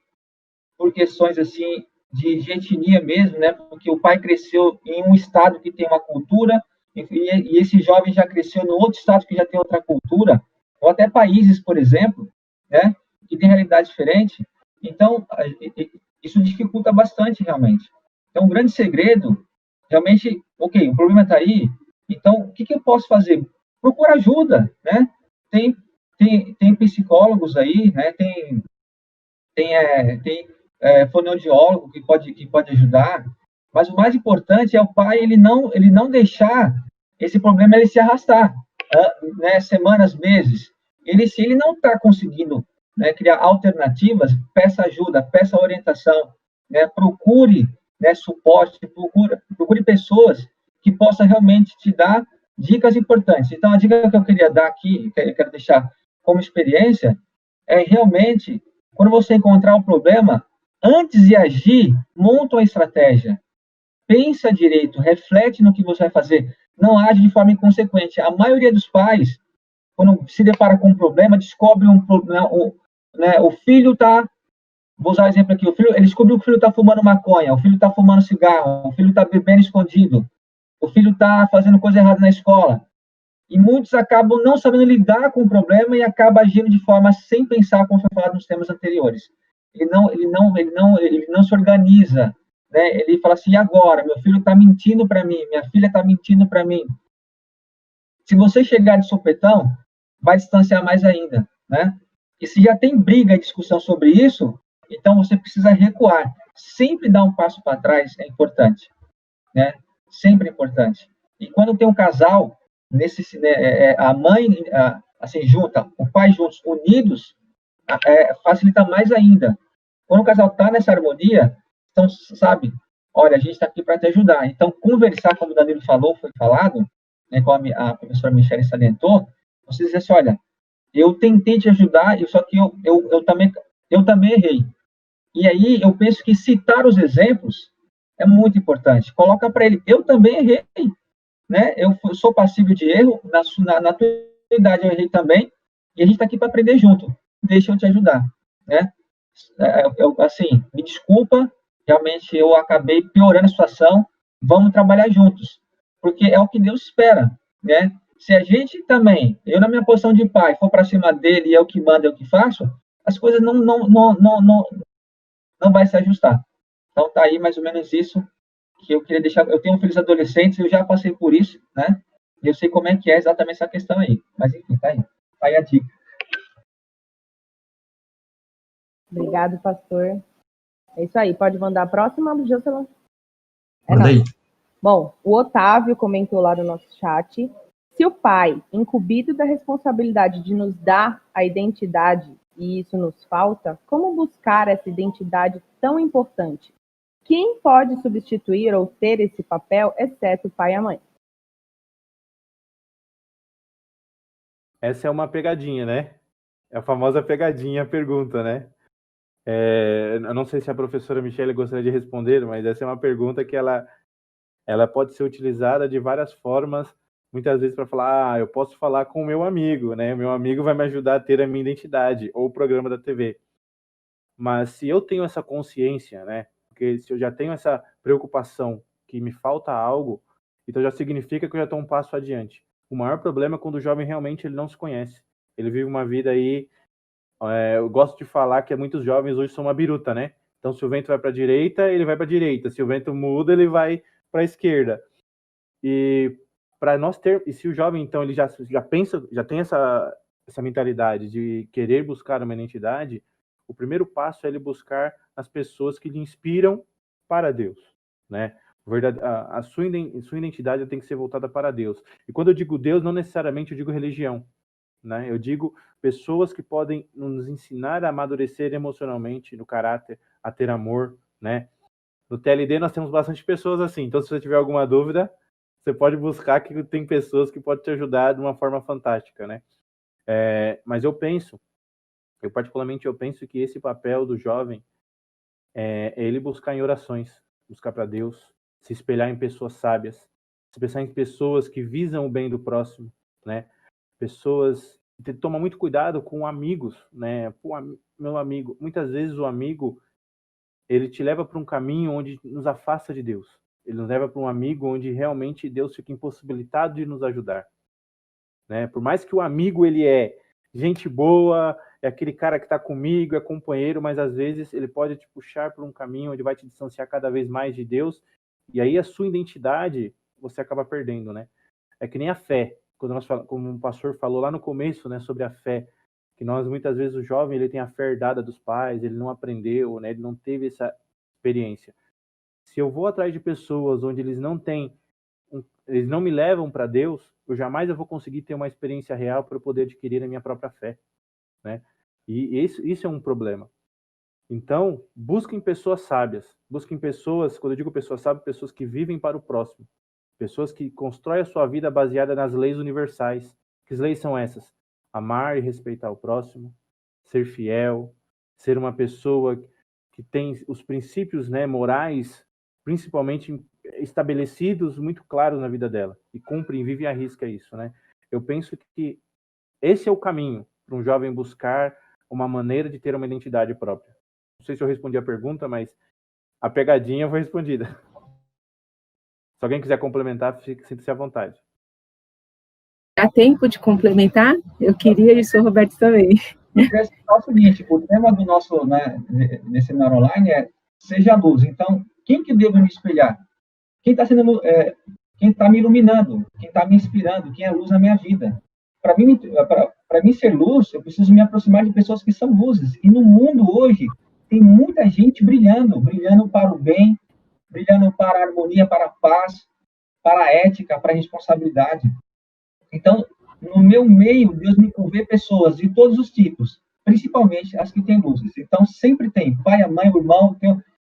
S3: por questões assim de etnia mesmo, né, porque o pai cresceu em um estado que tem uma cultura e esse jovem já cresceu no outro estado que já tem outra cultura, ou até países, por exemplo, né, que tem realidade diferente. Então, isso dificulta bastante realmente. Então, um grande segredo realmente, ok, o problema está aí, então o que eu posso fazer? Procura ajuda, né? Tem psicólogos aí, né? Tem fonoaudiólogo que pode ajudar, mas o mais importante é o pai ele não deixar esse problema ele se arrastar, né, semanas, meses. Se ele não está conseguindo, né, criar alternativas, peça ajuda, peça orientação, né, procure, né, suporte, procure pessoas que possam realmente te dar dicas importantes. Então, a dica que eu queria dar aqui, que eu quero deixar como experiência, é realmente, quando você encontrar o problema, antes de agir, monta uma estratégia. Pensa direito, reflete no que você vai fazer. Não age de forma inconsequente. A maioria dos pais, quando se depara com um problema, descobre um problema. O filho está. Vou usar um exemplo aqui. Ele descobriu que o filho está fumando maconha, o filho está fumando cigarro, o filho está bebendo escondido, o filho está fazendo coisa errada na escola. E muitos acabam não sabendo lidar com o problema e acabam agindo de forma sem pensar, como foi falado nos temas anteriores. Ele não se organiza, né? Ele fala assim: e agora? Meu filho está mentindo para mim, minha filha está mentindo para mim. Se você chegar de sopetão, vai distanciar mais ainda, né? E se já tem briga e discussão sobre isso, então você precisa recuar. Sempre dar um passo para trás é importante, né? Sempre é importante. E quando tem um casal, a mãe, assim, junta, o pai juntos, unidos, facilita mais ainda. Quando o casal está nessa harmonia, então, sabe, olha, a gente está aqui para te ajudar. Então, conversar, como o Danilo falou, foi falado, né, como a professora Michele salientou, você diz assim: olha, eu tentei te ajudar, só que eu também errei. E aí, eu penso que citar os exemplos é muito importante. Coloca para ele: eu também errei, né? Eu sou passível de erro, na tua idade eu errei também, e a gente está aqui para aprender junto. Deixa eu te ajudar, né? Assim, me desculpa, realmente eu acabei piorando a situação, vamos trabalhar juntos, porque é o que Deus espera, né? Se a gente também, eu na minha posição de pai, for para cima dele e é o que manda, é o que faço, as coisas não vai se ajustar. Então tá aí mais ou menos isso que eu queria deixar. Eu tenho filhos adolescentes, eu já passei por isso, né? E eu sei como é que é exatamente essa questão aí. Mas enfim, tá aí. Tá aí a dica.
S2: Obrigado, pastor. É isso aí. Pode mandar a próxima, Júlio?
S1: Manda aí.
S2: Bom, o Otávio comentou lá no nosso chat: se o pai, incumbido da responsabilidade de nos dar a identidade, e isso nos falta, como buscar essa identidade tão importante? Quem pode substituir ou ter esse papel, exceto o pai e a mãe?
S5: Essa é uma pegadinha, né? É a famosa pegadinha, a pergunta, né? Eu não sei se a professora Michele gostaria de responder, mas essa é uma pergunta que ela pode ser utilizada de várias formas, muitas vezes para falar: eu posso falar com o meu amigo, né? O meu amigo vai me ajudar a ter a minha identidade, ou o programa da TV. Mas se eu tenho essa consciência, né? Porque se eu já tenho essa preocupação que me falta algo, então já significa que eu já estou um passo adiante. O maior problema é quando o jovem realmente ele não se conhece. Ele vive uma vida aí. Eu gosto de falar que muitos jovens hoje são uma biruta, né? Então, se o vento vai para a direita, ele vai para a direita. Se o vento muda, ele vai para a esquerda. E para nós ter, e se o jovem então ele já pensa, já tem essa mentalidade de querer buscar uma identidade, o primeiro passo é ele buscar as pessoas que lhe inspiram para Deus, né? A sua identidade tem que ser voltada para Deus. E quando eu digo Deus, não necessariamente eu digo religião, né? Eu digo pessoas que podem nos ensinar a amadurecer emocionalmente, no caráter, a ter amor, né? No TLD nós temos bastante pessoas assim, então se você tiver alguma dúvida, você pode buscar, que tem pessoas que podem te ajudar de uma forma fantástica, né? Mas eu particularmente penso que esse papel do jovem é ele buscar em orações, buscar para Deus, se espelhar em pessoas sábias, se pensar em pessoas que visam o bem do próximo, né? Pessoas, tem que tomar muito cuidado com amigos, né? Pô, meu amigo, muitas vezes o amigo, ele te leva para um caminho onde nos afasta de Deus. Ele nos leva para um amigo onde realmente Deus fica impossibilitado de nos ajudar, né? Por mais que o amigo ele é gente boa, é aquele cara que está comigo, é companheiro, mas às vezes ele pode te puxar por um caminho onde vai te distanciar cada vez mais de Deus, e aí a sua identidade você acaba perdendo, né? É que nem a fé. Quando como o pastor falou lá no começo, né, sobre a fé, que nós muitas vezes o jovem ele tem a fé herdada dos pais, ele não aprendeu, né, ele não teve essa experiência. Se eu vou atrás de pessoas onde eles não têm eles não me levam para Deus, eu vou conseguir ter uma experiência real para eu poder adquirir a minha própria fé, né? E isso é um problema. Então, busquem pessoas sábias, busquem pessoas, quando eu digo pessoas sábias, pessoas que vivem para o próximo, pessoas que constroem a sua vida baseada nas leis universais. Que leis são essas? Amar e respeitar o próximo, ser fiel, ser uma pessoa que tem os princípios, né, morais, principalmente estabelecidos, muito claros na vida dela, e cumpre, vive e arrisca isso, né? Eu penso que esse é o caminho para um jovem buscar uma maneira de ter uma identidade própria. Não sei se eu respondi a pergunta, mas a pegadinha foi respondida. Se alguém quiser complementar, sinta-se à vontade.
S4: Dá tempo de complementar? Eu queria isso, o Roberto também.
S3: Eu queria citar o seguinte, o tema do nosso, né, nesse seminário online é seja luz. Então, quem que devo me espelhar? Quem está sendo, quem está me iluminando? Quem está me inspirando? Quem é luz na minha vida? Para mim ser luz, eu preciso me aproximar de pessoas que são luzes. E no mundo hoje tem muita gente brilhando para o bem, brilhando para a harmonia, para a paz, para a ética, para a responsabilidade. Então, no meu meio, Deus me provê pessoas de todos os tipos, principalmente as que têm luzes. Então, sempre tem pai, a mãe, o irmão,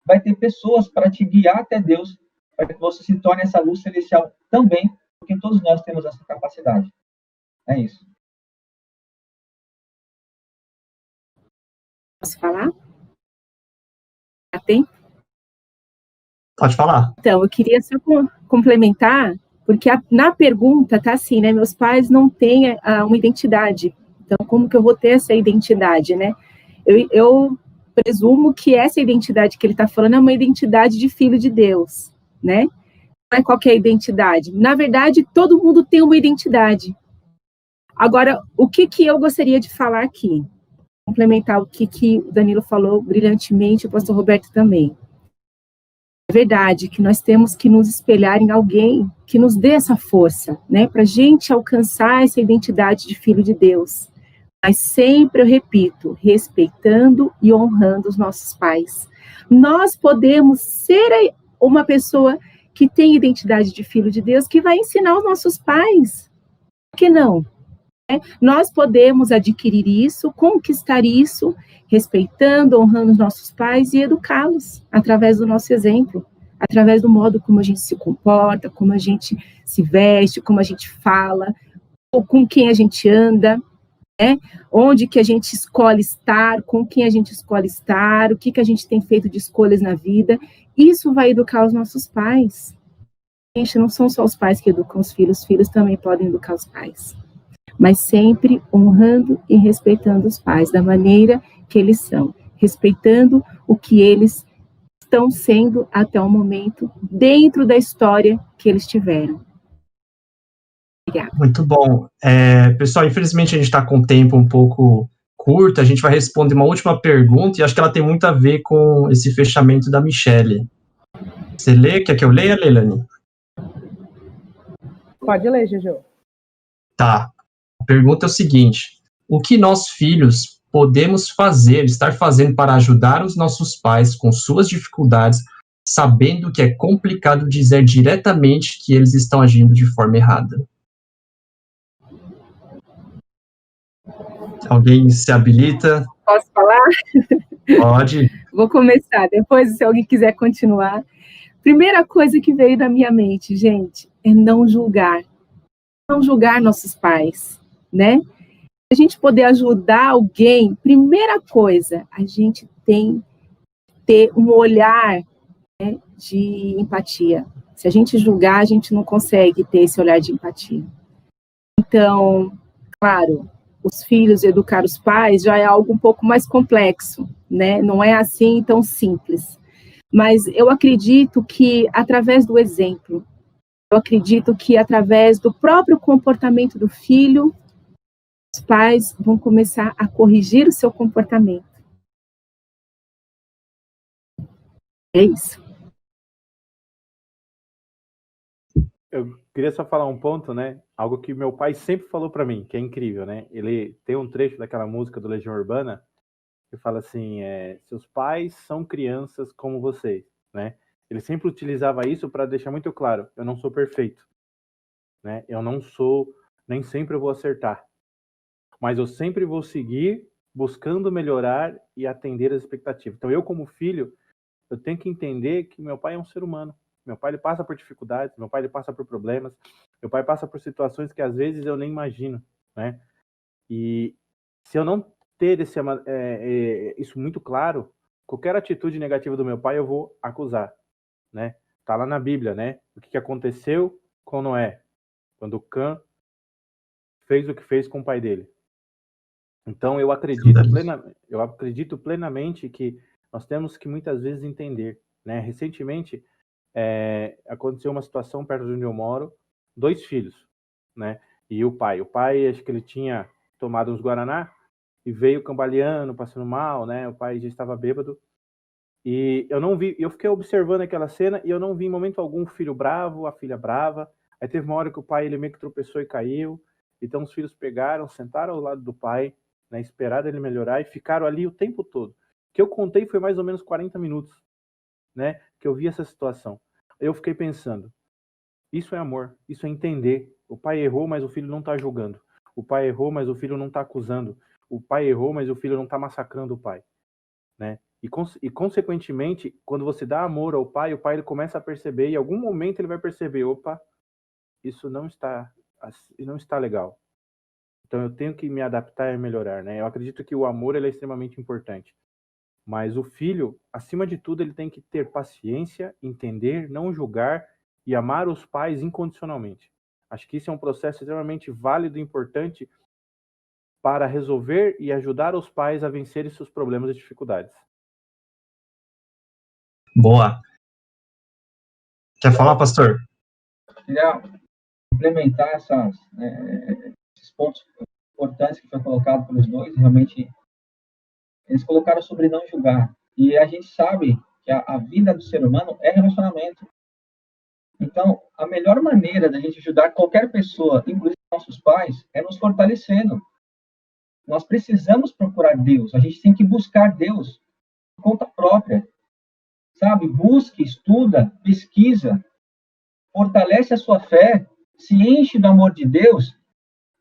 S3: vai ter pessoas para te guiar até Deus, para que você se torne essa luz celestial também, porque todos nós temos essa capacidade. É isso.
S4: Posso falar? Já tem?
S1: Pode falar.
S4: Então, eu queria só complementar, porque na pergunta tá assim, né? Meus pais não têm uma identidade. Então, como que eu vou ter essa identidade, né? Eu presumo que essa identidade que ele está falando é uma identidade de filho de Deus, né? Não é qualquer identidade. Na verdade, todo mundo tem uma identidade. Agora, o que eu gostaria de falar aqui? Complementar o que o Danilo falou brilhantemente, o pastor Roberto também. É verdade que nós temos que nos espelhar em alguém que nos dê essa força, né, para a gente alcançar essa identidade de filho de Deus. Mas sempre, eu repito, respeitando e honrando os nossos pais. Nós podemos ser uma pessoa que tem identidade de filho de Deus, que vai ensinar os nossos pais. Por que não? Nós podemos adquirir isso, conquistar isso, respeitando, honrando os nossos pais e educá-los através do nosso exemplo, através do modo como a gente se comporta, como a gente se veste, como a gente fala, ou com quem a gente anda, né? Onde que a gente escolhe estar, com quem a gente escolhe estar, o que a gente tem feito de escolhas na vida. Isso vai educar os nossos pais. Gente, não são só os pais que educam os filhos também podem educar os pais. Mas sempre honrando e respeitando os pais da maneira que eles são, respeitando o que eles estão sendo até o momento, dentro da história que eles tiveram. Obrigada.
S1: Muito bom. Pessoal, infelizmente a gente está com o tempo um pouco curto, a gente vai responder uma última pergunta, e acho que ela tem muito a ver com esse fechamento da Michele. Você lê? Quer que eu leia, Leilani?
S2: Pode ler, Juju.
S1: Tá. A pergunta é o seguinte: o que nós, filhos, podemos estar fazendo para ajudar os nossos pais com suas dificuldades, sabendo que é complicado dizer diretamente que eles estão agindo de forma errada? Alguém se habilita?
S4: Posso falar?
S1: Pode.
S4: Vou começar, depois, se alguém quiser continuar. Primeira coisa que veio na minha mente, gente, é não julgar. Não julgar nossos pais, né? A gente poder ajudar alguém, primeira coisa, a gente tem que ter um olhar, né, de empatia. Se a gente julgar, a gente não consegue ter esse olhar de empatia. Então, claro, os filhos educar os pais já é algo um pouco mais complexo, né? Não é assim tão simples. Mas eu acredito que através do exemplo, eu acredito que através do próprio comportamento do filho, os pais vão começar a corrigir o seu comportamento. É isso.
S5: Eu queria só falar um ponto, né? Algo que meu pai sempre falou para mim, que é incrível, né? Ele tem um trecho daquela música do Legião Urbana que fala assim, seus pais são crianças como vocês, né? Ele sempre utilizava isso para deixar muito claro, eu não sou perfeito, né? Nem sempre eu vou acertar, mas eu sempre vou seguir buscando melhorar e atender as expectativas. Então eu, como filho, eu tenho que entender que meu pai é um ser humano. Meu pai, ele passa por dificuldades, meu pai, ele passa por problemas, meu pai passa por situações que às vezes eu nem imagino, né? E se eu não ter isso muito claro, qualquer atitude negativa do meu pai eu vou acusar, né? Tá lá na Bíblia, né? O que aconteceu com Noé, quando Cã fez o que fez com o pai dele. Então eu acredito plenamente que nós temos que muitas vezes entender, né? Recentemente aconteceu uma situação perto de onde eu moro, 2 filhos, né? E o pai, acho que ele tinha tomado uns guaraná e veio cambaleando, passando mal, né? O pai já estava bêbado. E eu fiquei observando aquela cena e eu não vi em momento algum o filho bravo, a filha brava. Aí teve uma hora que o pai, ele meio que tropeçou e caiu. Então os filhos pegaram, sentaram ao lado do pai, né? Esperaram ele melhorar e ficaram ali o tempo todo. O que eu contei foi mais ou menos 40 minutos, né? Que eu vi essa situação. Eu fiquei pensando, isso é amor, isso é entender. O pai errou, mas o filho não está julgando. O pai errou, mas o filho não está acusando. O pai errou, mas o filho não está massacrando o pai, né? E consequentemente, quando você dá amor ao pai, o pai ele começa a perceber, e em algum momento ele vai perceber, opa, isso não está legal. Então eu tenho que me adaptar e melhorar, né? Eu acredito que o amor ele é extremamente importante. Mas o filho, acima de tudo, ele tem que ter paciência, entender, não julgar e amar os pais incondicionalmente. Acho que isso é um processo extremamente válido e importante para resolver e ajudar os pais a vencerem seus problemas e dificuldades.
S1: Boa. Quer falar, pastor?
S3: Queria implementar esses pontos importantes que foi colocado pelos dois. Realmente, eles colocaram sobre não julgar. E a gente sabe que a vida do ser humano é relacionamento. Então, a melhor maneira da gente ajudar qualquer pessoa, inclusive nossos pais, é nos fortalecendo. Nós precisamos procurar Deus. A gente tem que buscar Deus por conta própria. Sabe? Busque, estuda, pesquisa, fortalece a sua fé, se enche do amor de Deus,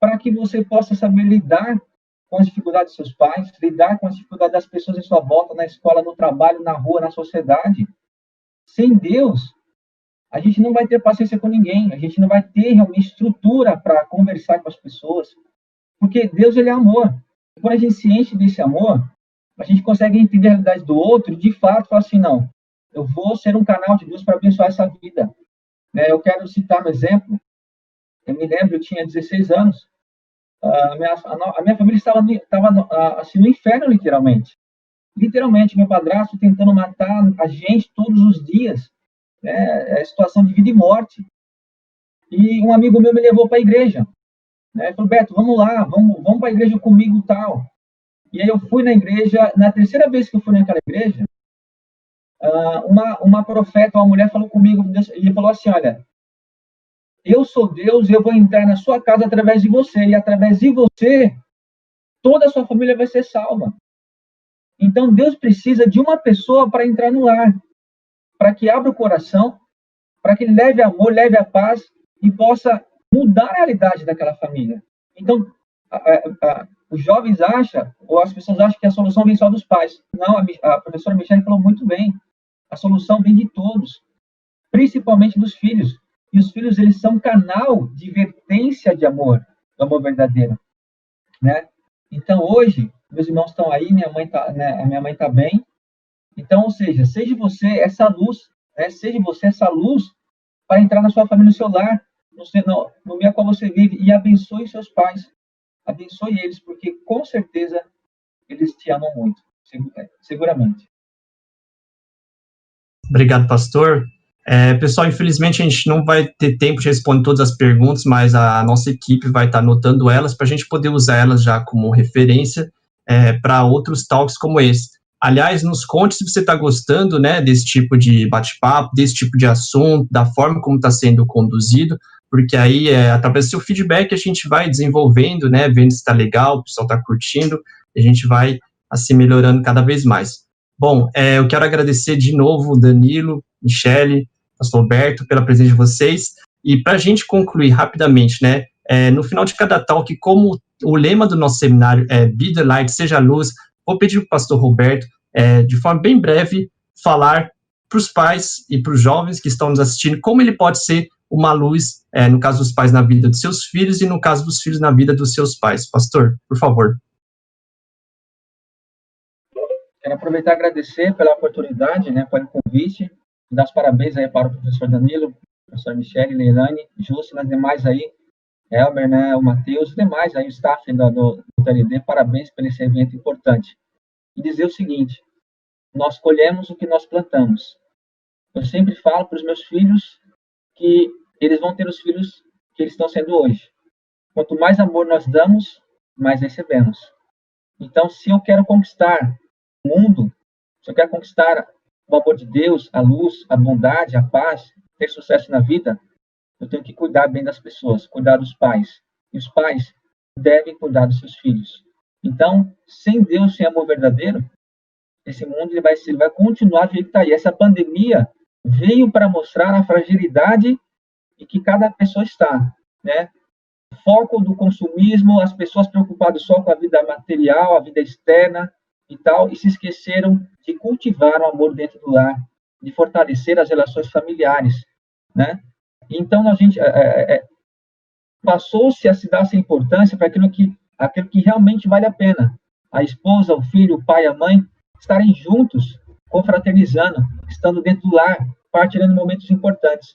S3: para que você possa saber lidar com as dificuldades dos seus pais, lidar com as dificuldades das pessoas em sua volta, na escola, no trabalho, na rua, na sociedade. Sem Deus, a gente não vai ter paciência com ninguém, a gente não vai ter realmente estrutura para conversar com as pessoas, porque Deus, ele é amor. E quando a gente se enche desse amor, a gente consegue entender a realidade do outro e, de fato, falar assim, não, eu vou ser um canal de Deus para abençoar essa vida. Eu quero citar um exemplo. Eu me lembro, eu tinha 16 anos, a minha família estava assim, no inferno, literalmente. Literalmente, meu padrasto tentando matar a gente todos os dias. É situação de vida e morte. E um amigo meu me levou para a igreja. Falou, Beto, vamos lá, vamos para a igreja comigo e tal. E aí eu fui na igreja, na terceira vez que eu fui naquela igreja, uma profeta, uma mulher falou comigo, e falou assim, olha, eu sou Deus e eu vou entrar na sua casa através de você, e através de você, toda a sua família vai ser salva. Então, Deus precisa de uma pessoa para entrar no lar, para que abra o coração, para que ele leve amor, leve a paz, e possa mudar a realidade daquela família. Então, os jovens acham, ou as pessoas acham que a solução vem só dos pais. Não, a professora Michele falou muito bem. A solução vem de todos, principalmente dos filhos. E os filhos, eles são canal de vertência de amor, do amor verdadeiro, né? Então, hoje, meus irmãos estão aí, a minha mãe está bem. Então, ou seja você essa luz, né? Seja você essa luz para entrar na sua família, no seu lar, no meio qual você vive, e abençoe seus pais. Abençoe eles, porque, com certeza, eles te amam muito, seguramente.
S1: Obrigado, pastor. Pessoal, infelizmente a gente não vai ter tempo de responder todas as perguntas, mas a nossa equipe vai estar anotando elas para a gente poder usar elas já como referência para outros talks como esse. Aliás, nos conte se você está gostando, né, desse tipo de bate-papo, desse tipo de assunto, da forma como está sendo conduzido, porque aí, através do seu feedback, a gente vai desenvolvendo, né, vendo se está legal, o pessoal está curtindo, e a gente vai assim melhorando cada vez mais. Bom, eu quero agradecer de novo Danilo, Michele, pastor Roberto, pela presença de vocês. E para a gente concluir rapidamente, né, no final de cada talk, como o lema do nosso seminário é Be the Light, seja a luz, vou pedir para o pastor Roberto, de forma bem breve, falar para os pais e para os jovens que estão nos assistindo como ele pode ser uma luz, no caso dos pais na vida dos seus filhos e no caso dos filhos na vida dos seus pais. Pastor, por favor.
S3: Quero aproveitar e agradecer pela oportunidade, né, pelo convite, dar os parabéns aí para o professor Danilo, professor Michele, Leilane, Justo, as demais aí, Elmer, né, o Matheus, os demais aí, o staff do TLD, parabéns por esse evento importante. E dizer o seguinte, nós colhemos o que nós plantamos. Eu sempre falo para os meus filhos que eles vão ter os filhos que eles estão sendo hoje. Quanto mais amor nós damos, mais recebemos. Então, se eu quero conquistar o mundo, se eu quero conquistar o amor de Deus, a luz, a bondade, a paz, ter sucesso na vida, eu tenho que cuidar bem das pessoas, cuidar dos pais. E os pais devem cuidar dos seus filhos. Então, sem Deus, sem amor verdadeiro, esse mundo ele vai continuar do jeito que está aí. Essa pandemia veio para mostrar a fragilidade em que cada pessoa está, né? Foco do consumismo, as pessoas preocupadas só com a vida material, a vida externa e tal, e se esqueceram de cultivar o amor dentro do lar, de fortalecer as relações familiares, né? Então, a gente passou-se a se dar essa importância para aquilo que realmente vale a pena. A esposa, o filho, o pai, a mãe, estarem juntos, confraternizando, estando dentro do lar, partilhando momentos importantes.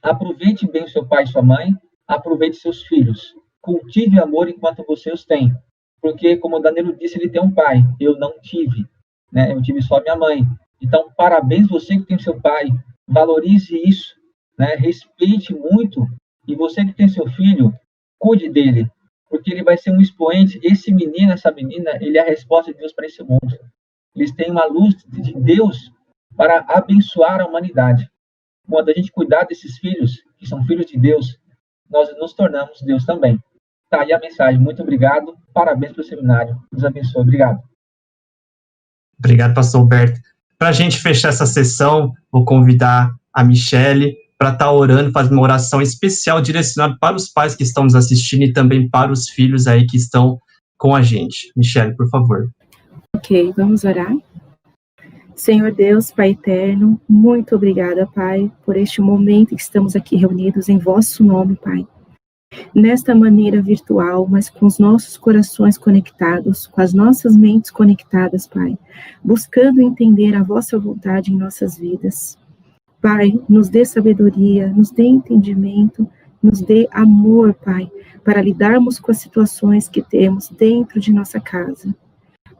S3: Aproveite bem o seu pai e sua mãe, aproveite seus filhos. Cultive amor enquanto você os tem. Porque, como o Danilo disse, ele tem um pai. Eu não tive, né? Eu tive só minha mãe. Então, parabéns você que tem seu pai. Valorize isso, né? Respeite muito. E você que tem seu filho, cuide dele. Porque ele vai ser um expoente. Esse menino, essa menina, ele é a resposta de Deus para esse mundo. Eles têm uma luz de Deus para abençoar a humanidade. Quando a gente cuidar desses filhos, que são filhos de Deus, nós nos tornamos Deus também. Tá aí a mensagem. Muito obrigado. Parabéns pelo seminário. Deus abençoe. Obrigado.
S1: Obrigado, pastor Roberto. Para a gente fechar essa sessão, vou convidar a Michele para estar orando, fazendo uma oração especial direcionada para os pais que estão nos assistindo e também para os filhos aí que estão com a gente. Michele, por favor.
S4: Ok, vamos orar. Senhor Deus, Pai eterno, muito obrigada, Pai, por este momento que estamos aqui reunidos em vosso nome, Pai. Nesta maneira virtual, mas com os nossos corações conectados, com as nossas mentes conectadas, Pai, buscando entender a vossa vontade em nossas vidas. Pai, nos dê sabedoria, nos dê entendimento, nos dê amor, Pai, para lidarmos com as situações que temos dentro de nossa casa,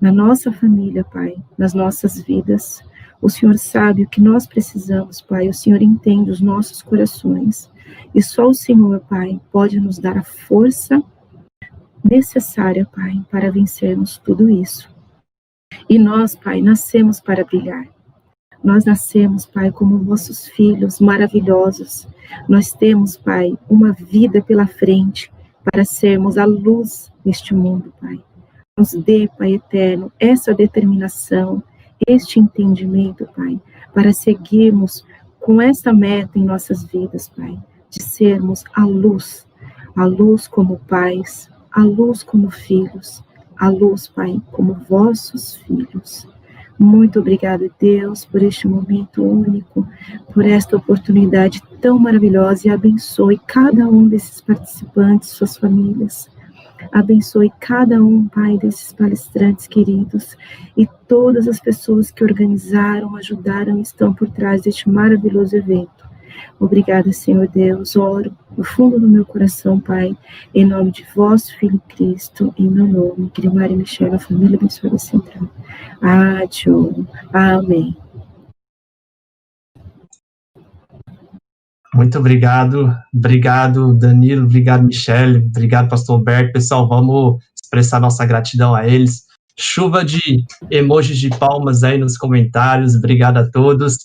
S4: na nossa família, Pai, nas nossas vidas. O Senhor sabe o que nós precisamos, Pai, o Senhor entende os nossos corações. E só o Senhor, Pai, pode nos dar a força necessária, Pai, para vencermos tudo isso. E nós, Pai, nascemos para brilhar. Nós nascemos, Pai, como vossos filhos maravilhosos. Nós temos, Pai, uma vida pela frente para sermos a luz neste mundo, Pai. Nos dê, Pai eterno, essa determinação, este entendimento, Pai, para seguirmos com essa meta em nossas vidas, Pai, de sermos a luz como pais, a luz como filhos, a luz, Pai, como vossos filhos. Muito obrigada, Deus, por este momento único, por esta oportunidade tão maravilhosa, e abençoe cada um desses participantes, suas famílias. Abençoe cada um, Pai, desses palestrantes queridos e todas as pessoas que organizaram, ajudaram e estão por trás deste maravilhoso evento. Obrigada, Senhor Deus. Oro no fundo do meu coração, Pai, em nome de vosso Filho Cristo, em meu nome, Maria e Michele, a família abençoada central. Amém.
S1: Muito obrigado. Obrigado, Danilo. Obrigado, Michele. Obrigado, pastor Roberto. Pessoal, vamos expressar nossa gratidão a eles. Chuva de emojis de palmas aí nos comentários. Obrigado a todos.